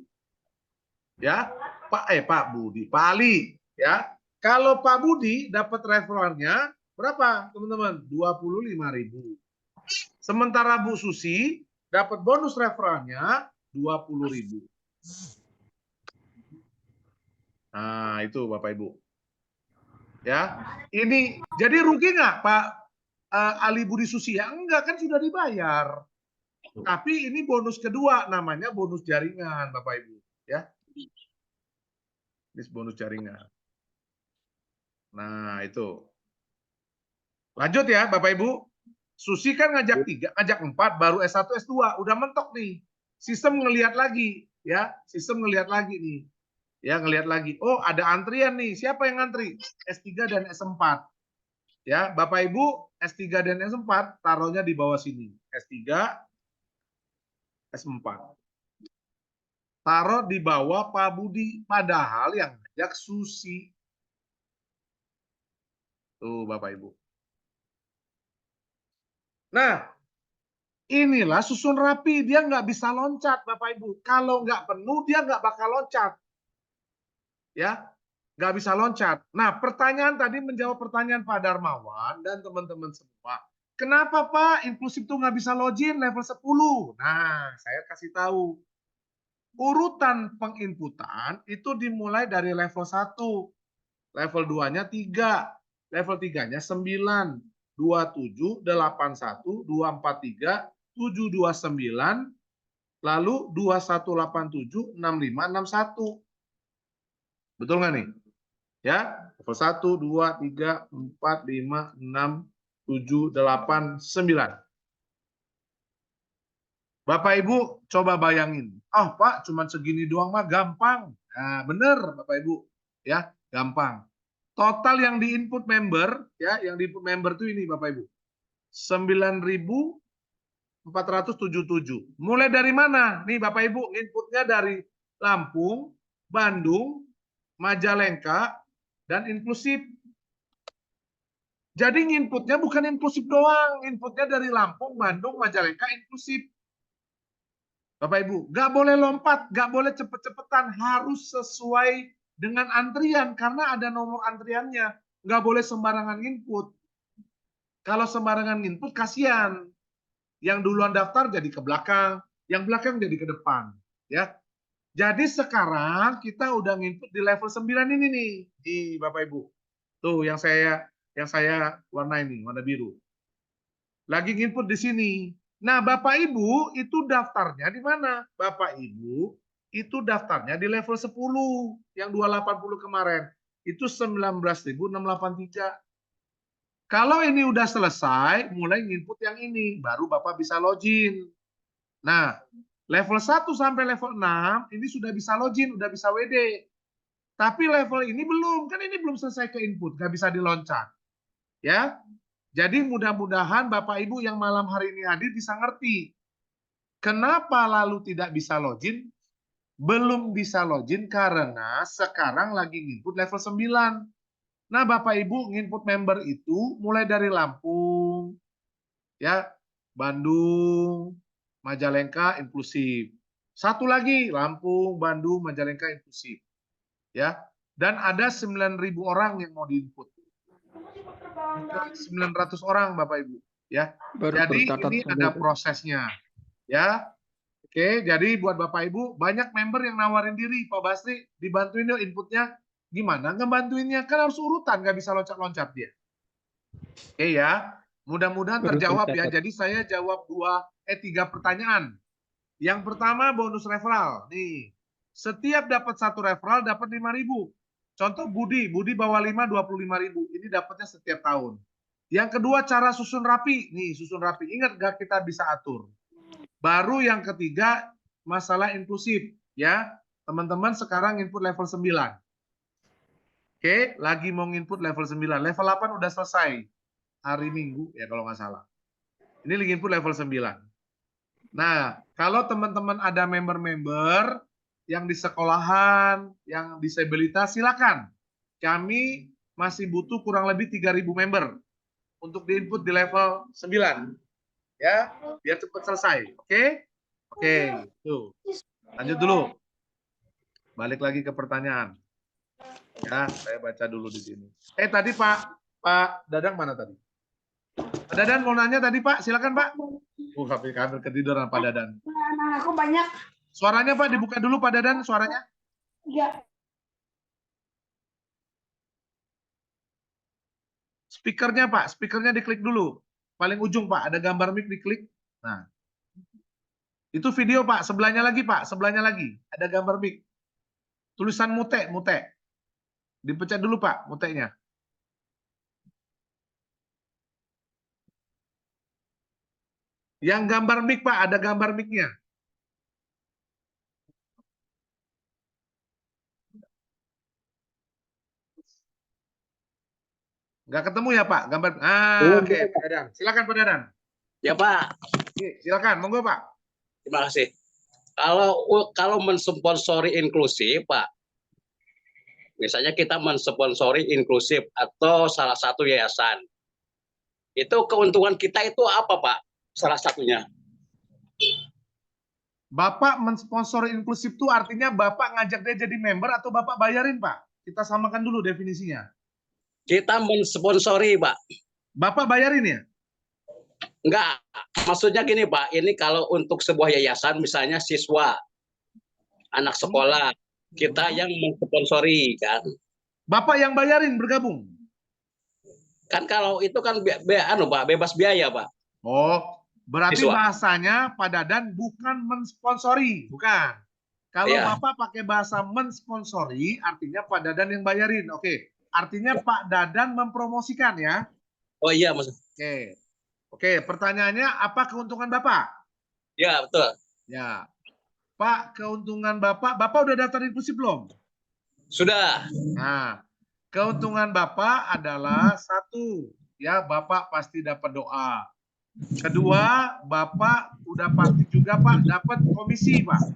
Ya, Pak Budi, Pak Ali, ya. Kalau Pak Budi dapat referralnya berapa, teman-teman? 25.000. Sementara Bu Susi dapat bonus referralnya 20.000. Nah, itu Bapak Ibu. Ya, ini jadi rugi nggak Pak Ali Budi Susi? Ya enggak, kan sudah dibayar. Tapi ini bonus kedua, namanya bonus jaringan Bapak Ibu. Ya, ini bonus jaringan. Nah, itu. Lanjut ya Bapak Ibu. Susi kan ngajak 3, ngajak 4, baru S1, S2. Udah mentok nih. Sistem ngelihat lagi. Ya, sistem ngelihat lagi nih. Ya, ngelihat lagi. Oh, ada antrian nih. Siapa yang ngantri? S3 dan S4. Ya, Bapak Ibu, S3 dan S4 taruhnya di bawah sini. S3, S4. Taruh di bawah Pak Budi. Padahal yang ngajak Susi. Tuh, Bapak Ibu. Nah, inilah susun rapi. Dia nggak bisa loncat, Bapak Ibu. Kalau nggak penuh, dia nggak bakal loncat. Ya, nggak bisa loncat. Nah, pertanyaan tadi menjawab pertanyaan Pak Darmawan dan teman-teman semua. Kenapa Pak inklusif itu nggak bisa login level 10? Nah, saya kasih tahu. Urutan penginputan itu dimulai dari level 1. Level 2-nya 3. Level 3-nya 9. 27, 81, 243, 729, lalu 2187, 6561. Betul nggak nih? Ya, level 1, 2, 3, 4, 5, 6, 7, 8, 9. Bapak Ibu coba bayangin. Oh Pak, cuma segini doang mah gampang. Nah, bener Bapak Ibu. Ya, gampang. Total yang diinput member, ya, yang diinput member itu ini Bapak Ibu. 9.477. Mulai dari mana? Nih Bapak Ibu, inputnya dari Lampung, Bandung, Majalengka, dan inklusif. Jadi inputnya bukan inklusif doang, inputnya dari Lampung, Bandung, Majalengka, inklusif. Bapak Ibu, nggak boleh lompat, nggak boleh cepet-cepetan, harus sesuai dengan antrian karena ada nomor antriannya. Nggak boleh sembarangan input. Kalau sembarangan input kasihan. Yang duluan daftar jadi ke belakang, yang belakang jadi ke depan, ya. Jadi sekarang kita udah nginput di level 9 ini nih, di Bapak Ibu. Tuh yang saya warna ini, warna biru. Lagi nginput di sini. Nah, Bapak Ibu itu daftarnya di mana? Bapak Ibu itu daftarnya di level 10 yang 280 kemarin. Itu 19.683. Kalau ini udah selesai, mulai nginput yang ini, baru Bapak bisa login. Nah, level 1 sampai level 6 ini sudah bisa login, udah bisa WD. Tapi level ini belum, kan ini belum selesai ke input, nggak bisa diloncat. Ya, jadi mudah-mudahan Bapak Ibu yang malam hari ini hadir bisa ngerti. Kenapa lalu tidak bisa login? Belum bisa login karena sekarang lagi nginput level 9. Nah, Bapak Ibu nginput member itu mulai dari Lampung, ya, Bandung, Majalengka inklusif. Satu lagi Lampung, Bandung, Majalengka inklusif. Ya. Dan ada 9.000 orang yang mau diinput. 900 orang Bapak Ibu, ya. Jadi ini ada prosesnya. Ya. Oke, jadi buat Bapak Ibu banyak member yang nawarin diri, Pak Basri dibantuin yuk inputnya. Gimana ngebantuinnya? Kan harus urutan, nggak bisa loncat-loncat dia. Oke ya, mudah-mudahan terjawab ya. Jadi saya jawab 3 pertanyaan. Yang pertama bonus referral. Nih, setiap dapat 1 referral dapat 5.000. Contoh Budi bawa 5, 25.000. Ini dapatnya setiap tahun. Yang kedua cara susun rapi. Nih, susun rapi. Ingat gak kita bisa atur. Baru yang ketiga masalah inklusif. Ya, teman-teman sekarang input level 9. Oke, lagi mau input level 9. Level 8 udah selesai. Hari Minggu ya kalau nggak salah. Ini lagi input level 9. Nah, kalau teman-teman ada member-member yang di sekolahan, yang disabilitas, silakan. Kami masih butuh kurang lebih 3.000 member untuk diinput di level 9. Ya, biar cepat selesai. Oke? Oke, tuh. Lanjut dulu. Balik lagi ke pertanyaan. Ya, saya baca dulu di sini. Tadi Pak Dadang mana tadi? Pak Dadan mau nanya tadi, Pak. Silakan, Pak. Kami ketiduran Pak Dadan. Anak aku banyak. Suaranya, Pak, dibuka dulu Pak Dadan suaranya. Iya. Speakernya, Pak. Speakernya diklik dulu. Paling ujung, Pak. Ada gambar mic diklik. Nah. Itu video, Pak. Sebelahnya lagi, Pak. Sebelahnya lagi. Ada gambar mic. Tulisan mute, mute. Dipencet dulu, Pak, mutenya. Yang gambar mic, Pak. Ada gambar mic-nya. Nggak ketemu ya, Pak? Gambar. Oke, Pak Dadan. Silakan, Pak Dadan. Ya, Pak. Silakan, monggo, Pak. Terima kasih. Kalau mensponsori inklusif, Pak, misalnya kita mensponsori inklusif atau salah satu yayasan, itu keuntungan kita itu apa, Pak? Salah satunya. Bapak mensponsori inklusif itu artinya Bapak ngajak dia jadi member atau Bapak bayarin, Pak? Kita samakan dulu definisinya. Kita mensponsori, Pak. Bapak bayarin ya? Enggak, maksudnya gini, Pak. Ini kalau untuk sebuah yayasan, misalnya siswa, anak sekolah, kita yang mensponsori, kan? Bapak yang bayarin bergabung? Kan kalau itu kan Pak, bebas biaya, Pak. Oh, berarti Siswa. bahasanya Pak Dadan bukan mensponsori, bukan. Kalau Iya. Bapak pakai bahasa mensponsori, artinya Pak Dadan yang bayarin. Oke, artinya Pak Dadan mempromosikan ya? Oh iya, Mas. Oke, pertanyaannya apa keuntungan Bapak? Ya, betul. Ya, Pak, keuntungan Bapak udah daftar inklusif belum? Sudah. Nah, keuntungan Bapak adalah satu, ya Bapak pasti dapat doa. Kedua, Bapak udah pasti juga Pak dapat komisi, Pak.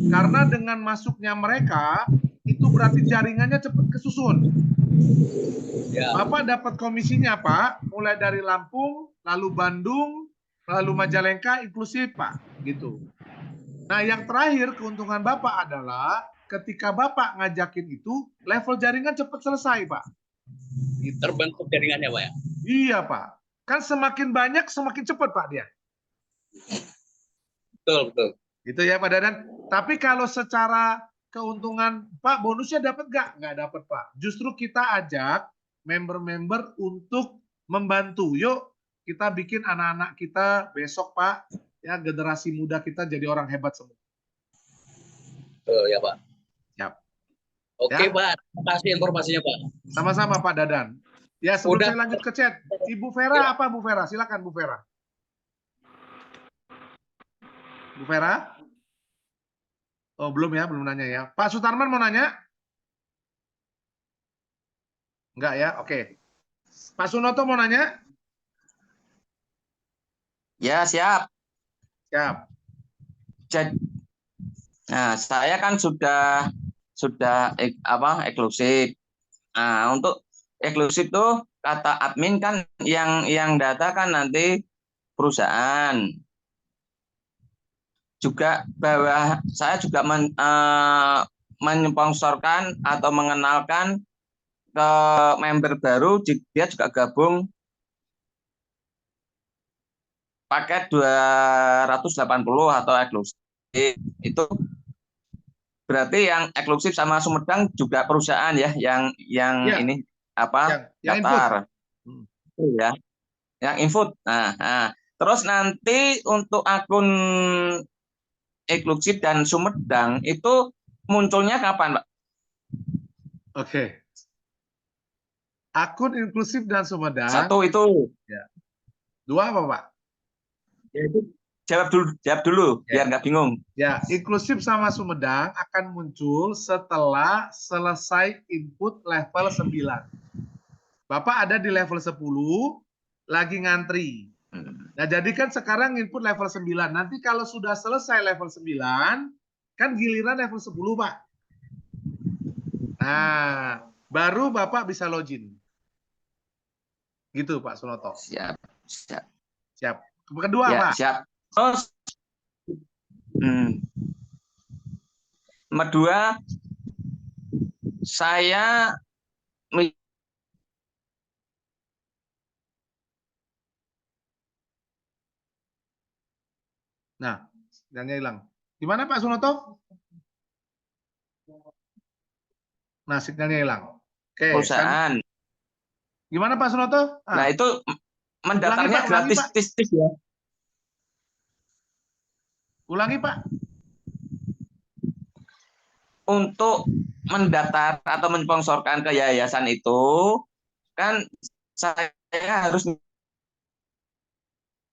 Karena dengan masuknya mereka, itu berarti jaringannya cepat kesusun. Ya. Bapak dapat komisinya, Pak, mulai dari Lampung, lalu Bandung, lalu Majalengka, inklusif, Pak. Gitu. Nah, yang terakhir keuntungan Bapak adalah ketika Bapak ngajakin itu, level jaringan cepat selesai, Pak. Gitu. Terbentuk jaringannya, Pak ya? Iya, Pak. Kan semakin banyak, semakin cepat, Pak, dia. Betul, betul. Gitu ya, Pak Dadan. Tapi kalau secara keuntungan, Pak, bonusnya dapat nggak? Nggak dapat, Pak. Justru kita ajak member-member untuk membantu. Yuk, kita bikin anak-anak kita besok, Pak, ya generasi muda kita jadi orang hebat semua. Ya, Pak. Siap. Oke, Ya. Pak. Terima kasih informasinya, Pak. Sama-sama, Pak Dadan. Ya, sebelum Udah. saya lanjut ke chat, Ibu Vera apa, Bu Vera? Silakan, Bu Vera. Bu Vera? Oh, belum ya, belum nanya ya. Pak Sutarman mau nanya? Enggak ya, oke. Pak Sunoto mau nanya? Ya, siap. Siap. Nah, saya kan sudah eksklusif. Nah, untuk eksklusif tuh kata admin kan yang data kan nanti perusahaan. Juga bahwa saya juga menyponsorkan atau mengenalkan ke member baru, dia juga gabung paket 280 atau eksklusif. Itu berarti yang eksklusif sama Sumedang juga perusahaan ya yang Ya. ini apa Yang daftar ya, yang input. Nah, terus nanti untuk akun eksklusif dan Sumedang itu munculnya kapan, Pak? Oke, Akun inklusif dan Sumedang. Satu itu. Ya. Dua apa, Pak? Jawab dulu, Ya. biar nggak bingung. Ya, inklusif sama Sumedang akan muncul setelah selesai input level 9. Bapak ada di level 10, lagi ngantri. Nah, jadi kan sekarang input level 9. Nanti kalau sudah selesai level 9, kan giliran level 10, Pak. Nah, baru Bapak bisa login. Gitu, Pak Sunoto. Siap. Siap. Kedua, Ya, Pak. siap. Terus, nomor 2, saya Nah, sinyalnya hilang. Gimana Pak Sunoto? Nah, sinyalnya hilang. Oke. perusahaan. Gimana Pak Sunoto? Nah, itu mendaftarnya ulangi, gratis, Pak. ya. Ulangi, Pak. Untuk mendaftar atau mensponsorkan ke yayasan itu, kan saya harus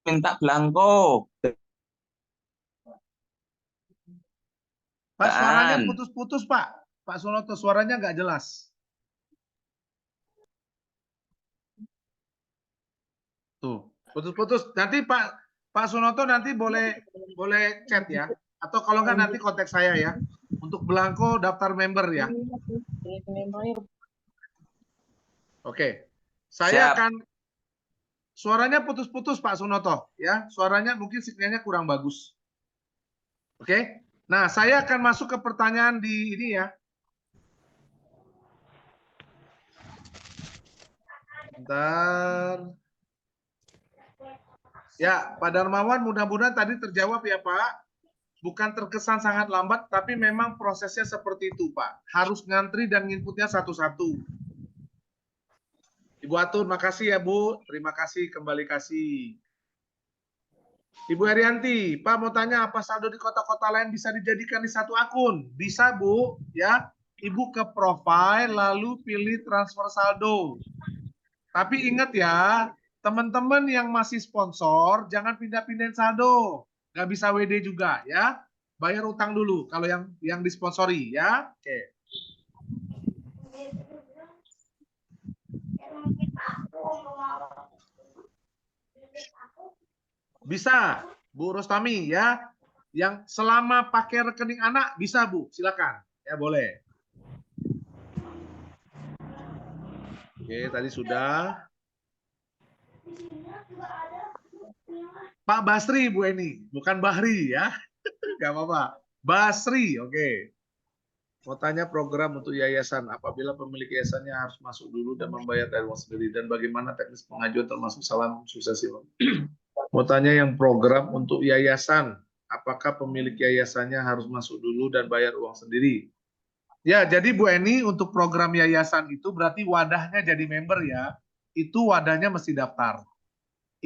minta belangko. Pak, suaranya putus-putus, Pak. Pak Sunoto, suaranya nggak jelas. Tuh, putus-putus. Nanti Pak Sunoto nanti boleh chat ya. Atau kalau nggak nanti kontak saya ya. Untuk belangko daftar member ya. Oke. Saya akan suaranya putus-putus Pak Sunoto ya. Suaranya mungkin sinyalnya kurang bagus. Oke. Nah, saya akan masuk ke pertanyaan di ini ya. Bentar. Ya, Pak Darmawan mudah-mudahan tadi terjawab ya Pak. Bukan terkesan sangat lambat, tapi memang prosesnya seperti itu Pak. Harus ngantri dan inputnya satu-satu. Ibu Atun, makasih ya Bu. Terima kasih, kembali kasih. Ibu Herianti, Pak mau tanya apa saldo di kota-kota lain bisa dijadikan di satu akun? Bisa Bu, ya. Ibu ke profile lalu pilih transfer saldo. Tapi ingat ya, teman-teman yang masih sponsor jangan pindah-pindahin saldo. Nggak bisa WD juga ya. Bayar utang dulu kalau yang disponsori ya. Oke. Bisa, Bu Rostami ya. Yang selama pakai rekening anak bisa Bu, silakan. Ya boleh. Oke, tadi sudah. Pak Basri Bu Eni, bukan Bahri ya. Gak apa-apa. Basri, oke. Mau tanya program untuk yayasan, apabila pemilik yayasannya harus masuk dulu dan membayar dari uang sendiri, dan bagaimana teknis pengajuan termasuk salam suksesi. Mau tanya yang program untuk yayasan, apakah pemilik yayasannya harus masuk dulu dan bayar uang sendiri? Ya, jadi Bu Eni untuk program yayasan itu berarti wadahnya jadi member ya, itu wadahnya mesti daftar.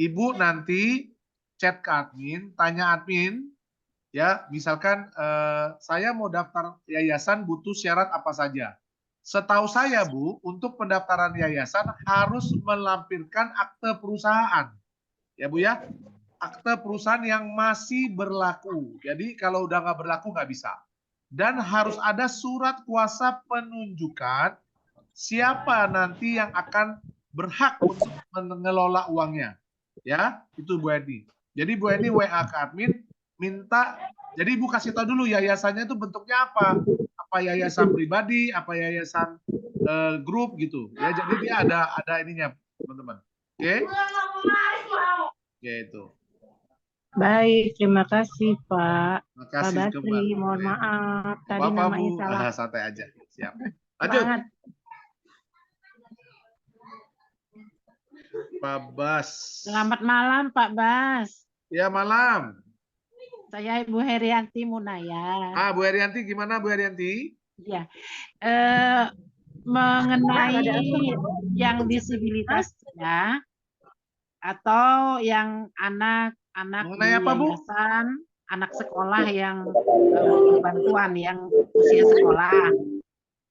Ibu nanti chat ke admin, tanya admin, ya misalkan saya mau daftar yayasan butuh syarat apa saja. Setahu saya Bu, untuk pendaftaran yayasan harus melampirkan akte perusahaan. Ya Bu ya, akte perusahaan yang masih berlaku. Jadi kalau udah nggak berlaku nggak bisa. Dan harus ada surat kuasa penunjukan siapa nanti yang akan berhak untuk mengelola uangnya. Ya, itu Bu Eni. Jadi Bu Eni WA ke admin, minta, jadi Ibu kasih tahu dulu yayasannya itu bentuknya apa. Apa yayasan pribadi, apa yayasan grup gitu. Ya, jadi dia ada ininya, teman-teman. Oke? Ya itu. Baik, terima kasih Pak. Makasih Pak Basri, mohon maaf tadi Bapak, namanya Bu, salah. santai aja. Siap. Lanjut. Banget. Pak Bas. Selamat malam Pak Bas. Ya, malam. Saya Ibu Herianti Munaya. Bu Herianti, gimana Bu Herianti? Ya, mengenai yang disabilitasnya atau yang anak-anak di yayasan, anak sekolah yang bantuan yang usia sekolah.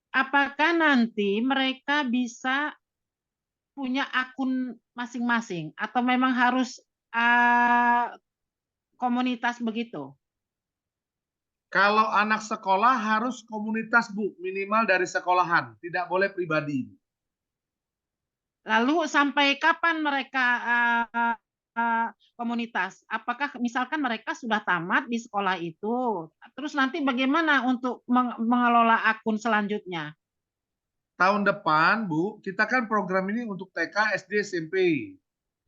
Apakah nanti mereka bisa punya akun masing-masing atau memang harus komunitas begitu? Kalau anak sekolah harus komunitas, Bu, minimal dari sekolahan, tidak boleh pribadi. Lalu sampai kapan mereka komunitas? Apakah misalkan mereka sudah tamat di sekolah itu, terus nanti bagaimana untuk mengelola akun selanjutnya? Tahun depan, Bu, kita kan program ini untuk TK, SD, SMP.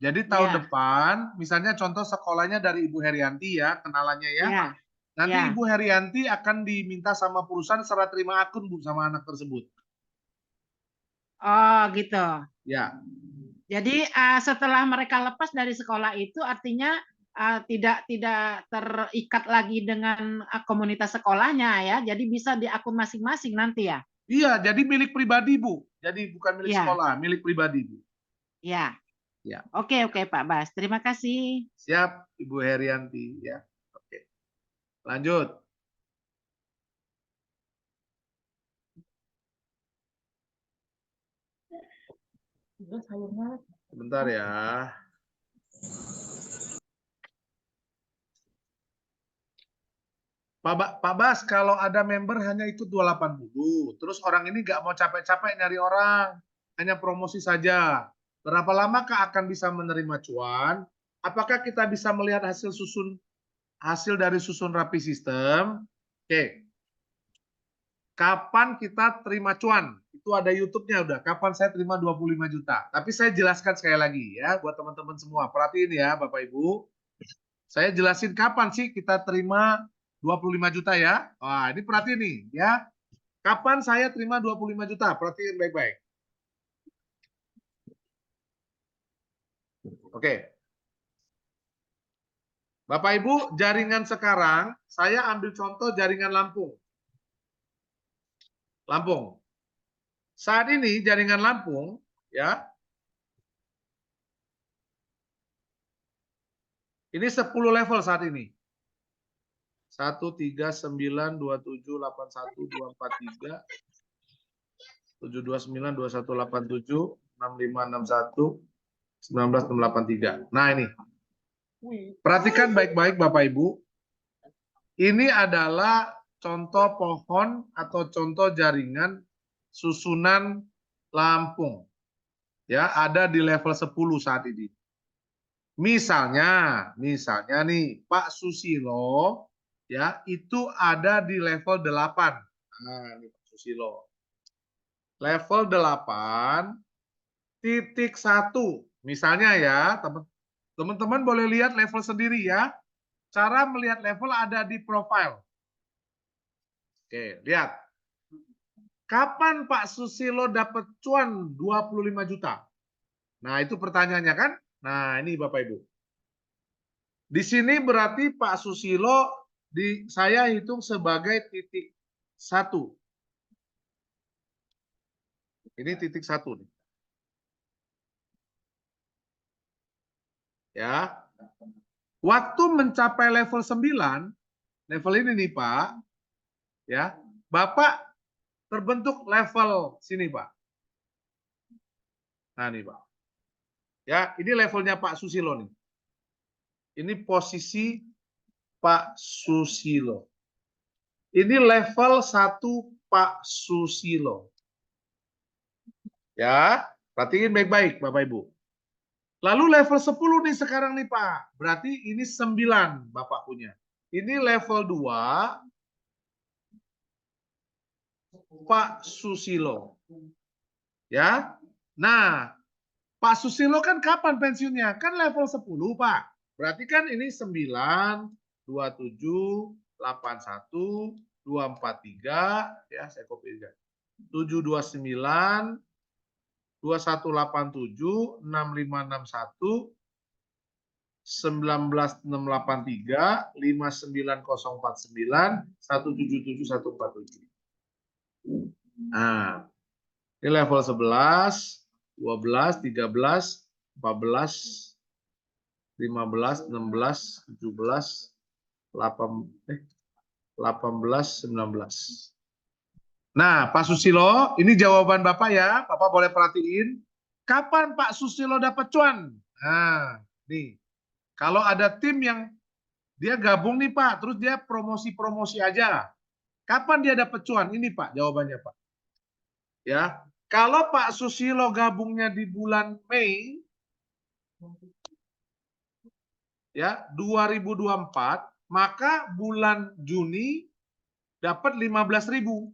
Jadi tahun Ya. depan, misalnya contoh sekolahnya dari Ibu Herianti ya, kenalannya ya. Ya. Nanti Ya. Ibu Herianti akan diminta sama perusahaan serah terima akun, Bu, sama anak tersebut. Oh, gitu. Ya. Jadi setelah mereka lepas dari sekolah itu artinya tidak terikat lagi dengan komunitas sekolahnya ya. Jadi bisa di akun masing-masing nanti ya. Iya, jadi milik pribadi, Bu. Jadi bukan milik Ya. sekolah, milik pribadi, Bu. Ya. Ya. Oke, Pak Bas. Terima kasih. Siap, Ibu Herianti ya. Oke. Lanjut. Sebentar ya. Pak Bas, kalau ada member hanya ikut 28 dulu, terus orang ini nggak mau capek-capek nyari orang, hanya promosi saja. Berapa lamakah akan bisa menerima cuan? Apakah kita bisa melihat hasil dari susun rapi sistem? Oke. Kapan kita terima cuan? Itu ada YouTube-nya udah. Kapan saya terima 25 juta? Tapi saya jelaskan sekali lagi ya buat teman-teman semua. Perhatiin ya Bapak Ibu. Saya jelasin kapan sih kita terima 25 juta ya. Wah, ini perhatiin nih ya. Kapan saya terima 25 juta? Perhatiin baik-baik. Oke. Bapak Ibu, jaringan sekarang saya ambil contoh jaringan Lampung. Lampung. Saat ini jaringan Lampung ya. Ini 10 level saat ini. 1, 3, 9, 27, 81, 243, 729, 2187, 6561, 19683. Nah ini. Perhatikan baik-baik Bapak Ibu. Ini adalah contoh pohon atau contoh jaringan susunan Lampung. Ya, ada di level 10 saat ini. Misalnya nih Pak Susilo ya, itu ada di level 8. Nah, ini Pak Susilo. Level 8 titik 1. Misalnya ya, teman-teman boleh lihat level sendiri ya. Cara melihat level ada di profile. Oke, lihat. Kapan Pak Susilo dapat cuan 25 juta? Nah, itu pertanyaannya kan? Nah, ini Bapak Ibu. Di sini berarti Pak Susilo saya hitung sebagai titik 1. Ini titik 1 nih. Ya. Waktu mencapai level 9, level ini nih Pak, ya. Bapak terbentuk level sini Pak. Nah, nih Pak. Ya, ini levelnya Pak Susilo nih. Ini posisi Pak Susilo. Ini level 1 Pak Susilo. Ya, perhatiin baik-baik Bapak Ibu. Lalu level 10 nih sekarang nih Pak. Berarti ini 9 Bapak punya. Ini level 2 Pak Susilo. Ya. Nah, Pak Susilo kan kapan pensiunnya? Kan level 10 Pak. Berarti kan ini 9, 27, 81, 243, ya saya copy aja. 729, 2187, 6561, 19683, 59049, 177147. Nah, ini level 11, 12, 13, 14, 15, 16, 17, 18, 19. Nah, Pak Susilo, ini jawaban Bapak ya. Bapak boleh perhatiin. Kapan Pak Susilo dapat cuan? Nah, nih. Kalau ada tim yang dia gabung nih Pak, terus dia promosi-promosi aja. Kapan dia dapat cuan? Ini Pak jawabannya Pak. Ya, kalau Pak Susilo gabungnya di bulan Mei ya 2024, maka bulan Juni dapat 15.000.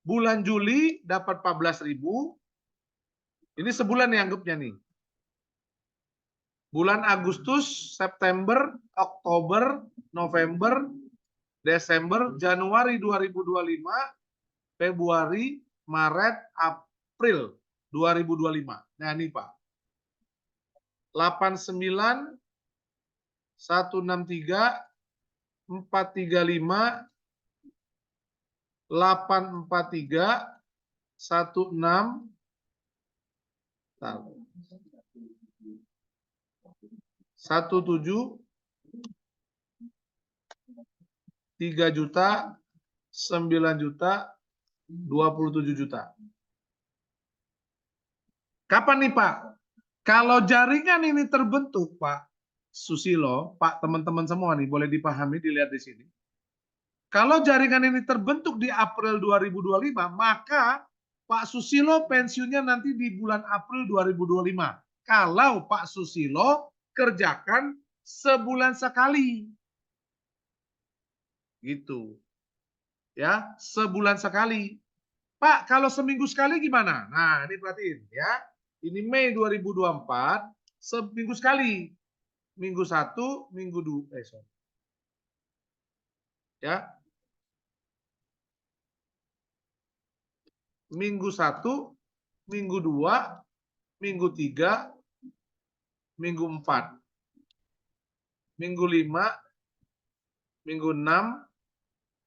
Bulan Juli dapat 14.000. Ini sebulan nih anggapnya nih. Bulan Agustus, September, Oktober, November, Desember, Januari 2025, Februari, Maret, April 2025. Nah ini Pak. 89, 163, 435, 843, 16, 17, 3 juta, 9 juta, 27 juta. Kapan nih Pak? Kalau jaringan ini terbentuk Pak Susilo, Pak teman-teman semua nih boleh dipahami, dilihat di sini. Kalau jaringan ini terbentuk di April 2025, maka Pak Susilo pensiunnya nanti di bulan April 2025. Kalau Pak Susilo kerjakan sebulan sekali. Gitu. Ya, sebulan sekali. Pak, kalau seminggu sekali gimana? Nah, ini perhatiin ya. Ini Mei 2024, seminggu sekali. Minggu 1, minggu 2, sorry. Ya. Minggu 1, minggu 2, minggu 3, minggu 4. Minggu 5, minggu 6,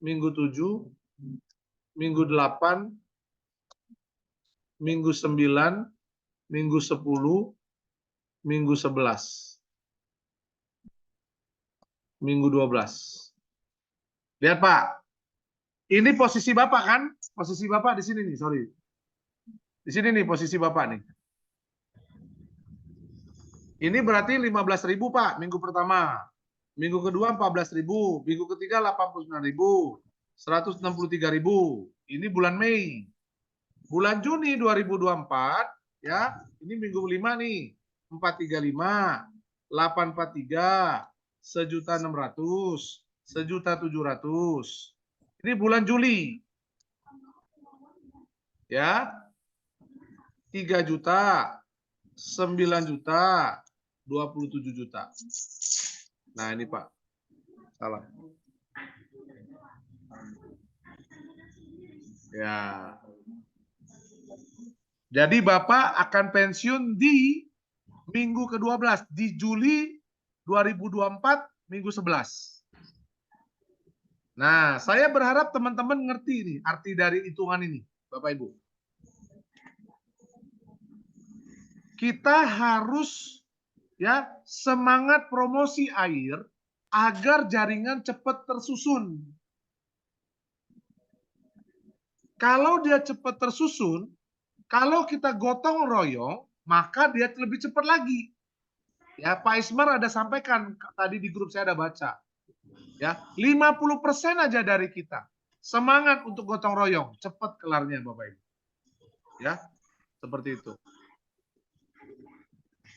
minggu 7, minggu 8, minggu 9, minggu 10, minggu 11, minggu 12. Lihat Pak, ini posisi Bapak kan? Posisi Bapak di sini nih, sorry. Di sini nih posisi Bapak nih. Ini berarti 15.000 Pak, minggu pertama. Minggu kedua 14.000, minggu ketiga 89.000, 163.000. Ini bulan Mei. Bulan Juni 2024, ya, ini minggu 5 nih, 435, 843, 1.600, 1.700. Ini bulan Juli. Ya. 3 juta, 9 juta, 27 juta. Nah, ini Pak. Salah. Ya. Jadi Bapak akan pensiun di minggu ke-12, di Juli 2024, minggu 11. Nah, saya berharap teman-teman ngerti nih arti dari hitungan ini, Bapak Ibu. Kita harus ya semangat promosi air agar jaringan cepat tersusun. Kalau dia cepat tersusun, kalau kita gotong royong, maka dia lebih cepat lagi. Ya, Pak Ismar ada sampaikan tadi di grup saya ada baca. Ya, 50% aja dari kita. Semangat untuk gotong royong, cepat kelarnya Bapak Ibu. Ya, seperti itu.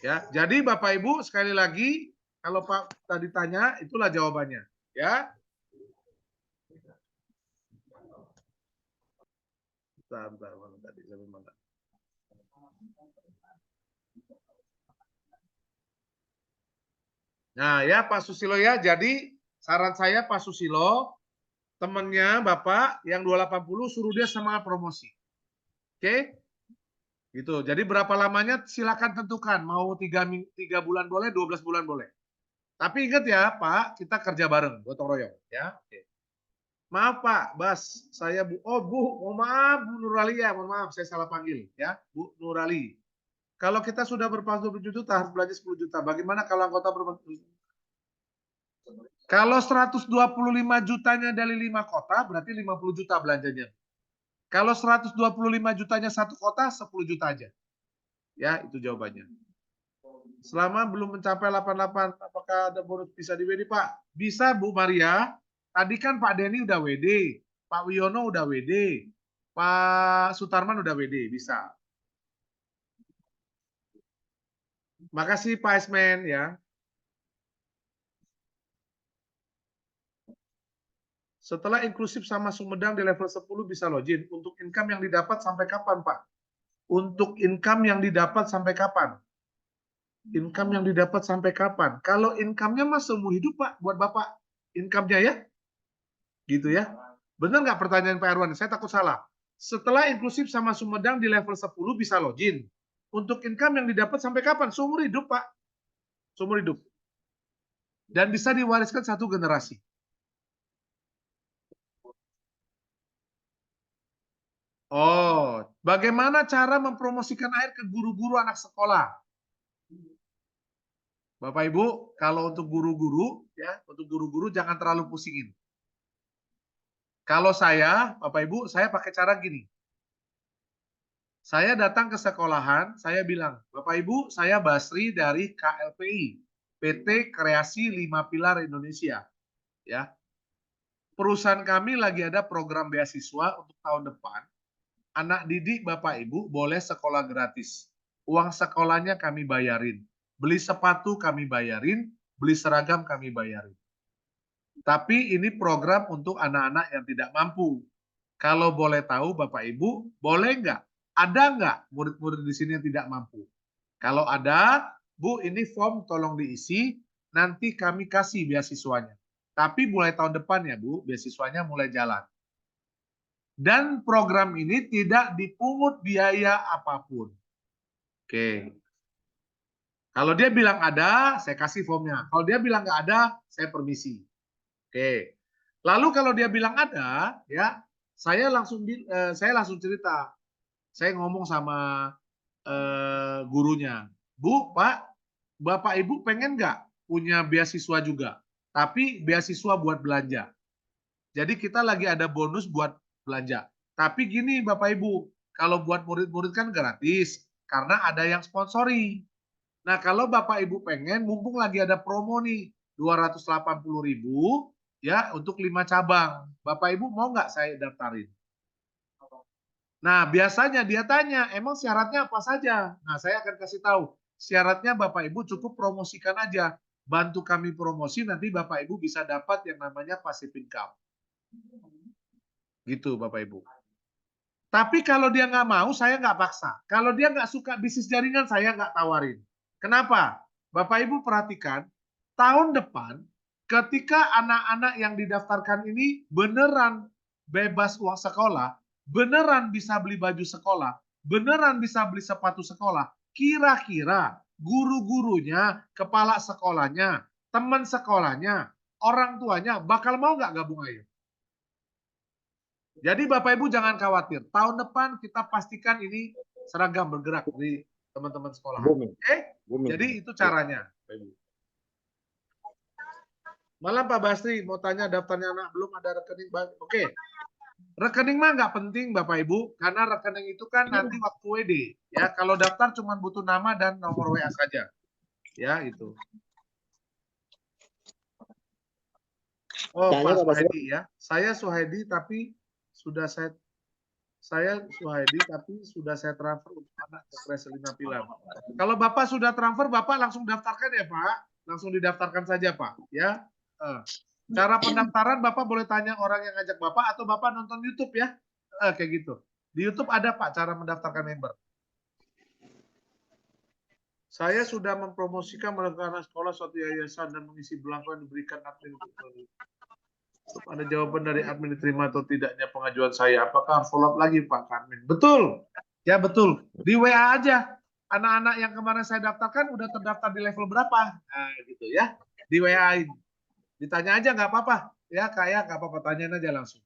Ya, jadi Bapak Ibu sekali lagi kalau Pak tadi tanya itulah jawabannya, ya. Bentar, mana tadi sampai mana? Nah, ya Pak Susilo ya, jadi saran saya Pak Susilo, temennya Bapak yang 280 suruh dia semangat promosi. Oke? Gitu. Jadi berapa lamanya silakan tentukan. Mau 3 bulan boleh, 12 bulan boleh. Tapi ingat ya Pak, kita kerja bareng, gotong royong. Ya. Oke. Maaf Pak, Bas, saya Bu. Oh Bu, mohon maaf Bu Nurali ya, mohon maaf saya salah panggil ya, Bu Nurali. Kalau kita sudah berpas 20 juta harus belanja 10 juta. Bagaimana kalau anggota berpas? Kalau 125 jutanya dari 5 kota, berarti 50 juta belanjanya. Kalau 125 jutanya satu kota, 10 juta aja. Ya, itu jawabannya. Selama belum mencapai 88, apakah ada bonus bisa di WD, Pak? Bisa, Bu Maria. Tadi kan Pak Denny udah WD, Pak Wiono udah WD, Pak Sutarman udah WD, bisa. Makasih Pak Esmen ya. Setelah inklusif sama Sumedang di level 10 bisa login. Untuk income yang didapat sampai kapan, Pak? Untuk income yang didapat sampai kapan? Income yang didapat sampai kapan? Kalau income-nya mah seumur hidup, Pak, buat Bapak. Income-nya ya? Gitu ya. Benar nggak pertanyaan Pak Erwan? Saya takut salah. Setelah inklusif sama Sumedang di level 10 bisa login. Untuk income yang didapat sampai kapan? Seumur hidup, Pak. Seumur hidup. Dan bisa diwariskan satu generasi. Oh, bagaimana cara mempromosikan air ke guru-guru anak sekolah? Bapak Ibu, kalau untuk guru-guru ya, untuk guru-guru jangan terlalu pusingin. Kalau saya, Bapak Ibu, saya pakai cara gini. Saya datang ke sekolahan, saya bilang, Bapak Ibu, saya Basri dari KLPI, PT Kreasi 5 Pilar Indonesia. Ya. Perusahaan kami lagi ada program beasiswa untuk tahun depan. Anak didik Bapak Ibu boleh sekolah gratis. Uang sekolahnya kami bayarin. Beli sepatu kami bayarin, beli seragam kami bayarin. Tapi ini program untuk anak-anak yang tidak mampu. Kalau boleh tahu Bapak Ibu, boleh nggak? Ada nggak murid-murid di sini yang tidak mampu? Kalau ada, Bu, ini form tolong diisi, nanti kami kasih beasiswanya. Tapi mulai tahun depan ya Bu, beasiswanya mulai jalan. Dan program ini tidak dipungut biaya apapun. Oke. Kalau dia bilang ada, saya kasih formnya. Kalau dia bilang nggak ada, saya permisi. Oke. Lalu kalau dia bilang ada, ya saya langsung cerita. Saya ngomong sama gurunya, Bu, Pak, Bapak Ibu pengen nggak punya beasiswa juga? Tapi beasiswa buat belanja. Jadi kita lagi ada bonus buat belanja. Tapi gini Bapak Ibu, kalau buat murid-murid kan gratis karena ada yang sponsori. Nah, kalau Bapak Ibu pengen mumpung lagi ada promo nih 280.000 ya untuk 5 cabang. Bapak Ibu mau nggak saya daftarin? Nah, biasanya dia tanya, emang syaratnya apa saja? Nah, saya akan kasih tahu. Syaratnya Bapak Ibu cukup promosikan aja. Bantu kami promosi, nanti Bapak Ibu bisa dapat yang namanya passive income. Gitu Bapak Ibu. Tapi kalau dia nggak mau, saya nggak paksa. Kalau dia nggak suka bisnis jaringan, saya nggak tawarin. Kenapa? Bapak Ibu perhatikan, tahun depan ketika anak-anak yang didaftarkan ini beneran bebas uang sekolah, beneran bisa beli baju sekolah, beneran bisa beli sepatu sekolah, kira-kira guru-gurunya, kepala sekolahnya, teman sekolahnya, orang tuanya bakal mau nggak gabung ayo? Jadi Bapak Ibu jangan khawatir. Tahun depan kita pastikan ini seragam bergerak di teman-teman sekolah. Oke? Jadi itu caranya. Malam Pak Basri, mau tanya daftarnya anak belum ada rekening. Oke. Rekening mah nggak penting Bapak Ibu, karena rekening itu kan nanti waktu WD. Ya, kalau daftar cuma butuh nama dan nomor WA saja. Ya, itu. Oh, Pak Suhaidi ya. Saya Suhaidi tapi sudah saya Suhaidi tapi sudah saya transfer untuk anak ke Kreasi 5 Pilar. Kalau Bapak sudah transfer, Bapak langsung daftarkan ya Pak. Langsung didaftarkan saja Pak. Ya. Cara pendaftaran Bapak boleh tanya orang yang ngajak Bapak atau Bapak nonton YouTube ya. Kayak gitu. Di YouTube ada Pak cara mendaftarkan member. Saya sudah mempromosikan melakukan anak sekolah suatu yayasan dan mengisi belangko yang diberikan admin. Ada jawaban dari admin diterima atau tidaknya pengajuan saya. Apakah follow up lagi Pak admin? Betul. Ya betul. Di WA aja. Anak-anak yang kemarin saya daftarkan udah terdaftar di level berapa? Nah, gitu ya. Di WA-in. Ditanya aja nggak apa-apa. Ya kayak nggak apa-apa. Tanyain aja langsung.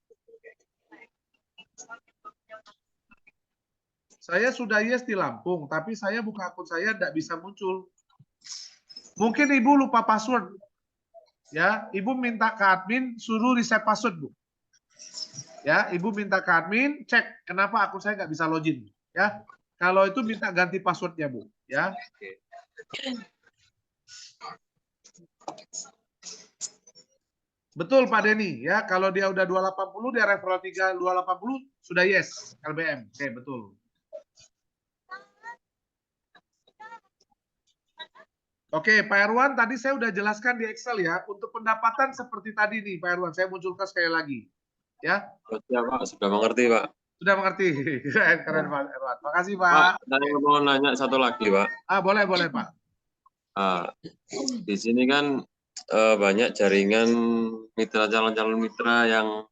Saya sudah yes di Lampung, tapi saya buka akun saya tidak bisa muncul. Mungkin Ibu lupa password. Ya, Ibu minta ke admin suruh reset password, Bu. Ya, Ibu minta ke admin cek kenapa akun saya nggak bisa login. Ya, Kalau itu minta ganti passwordnya, Bu. Ya. Betul Pak Denny, ya kalau dia udah 280, dia referral 3 280 sudah yes LBM. Oke, betul. Oke, Pak Erwan tadi saya udah jelaskan di Excel ya. Untuk pendapatan seperti tadi nih Pak Erwan, saya munculkan sekali lagi. Ya. Ya Pak, sudah mengerti Pak. Sudah mengerti. Keren Pak Erwan. Makasih Pak. Pak, saya mau nanya satu lagi Pak. Boleh Pak. Di sini kan banyak jaringan mitra, calon-calon mitra yang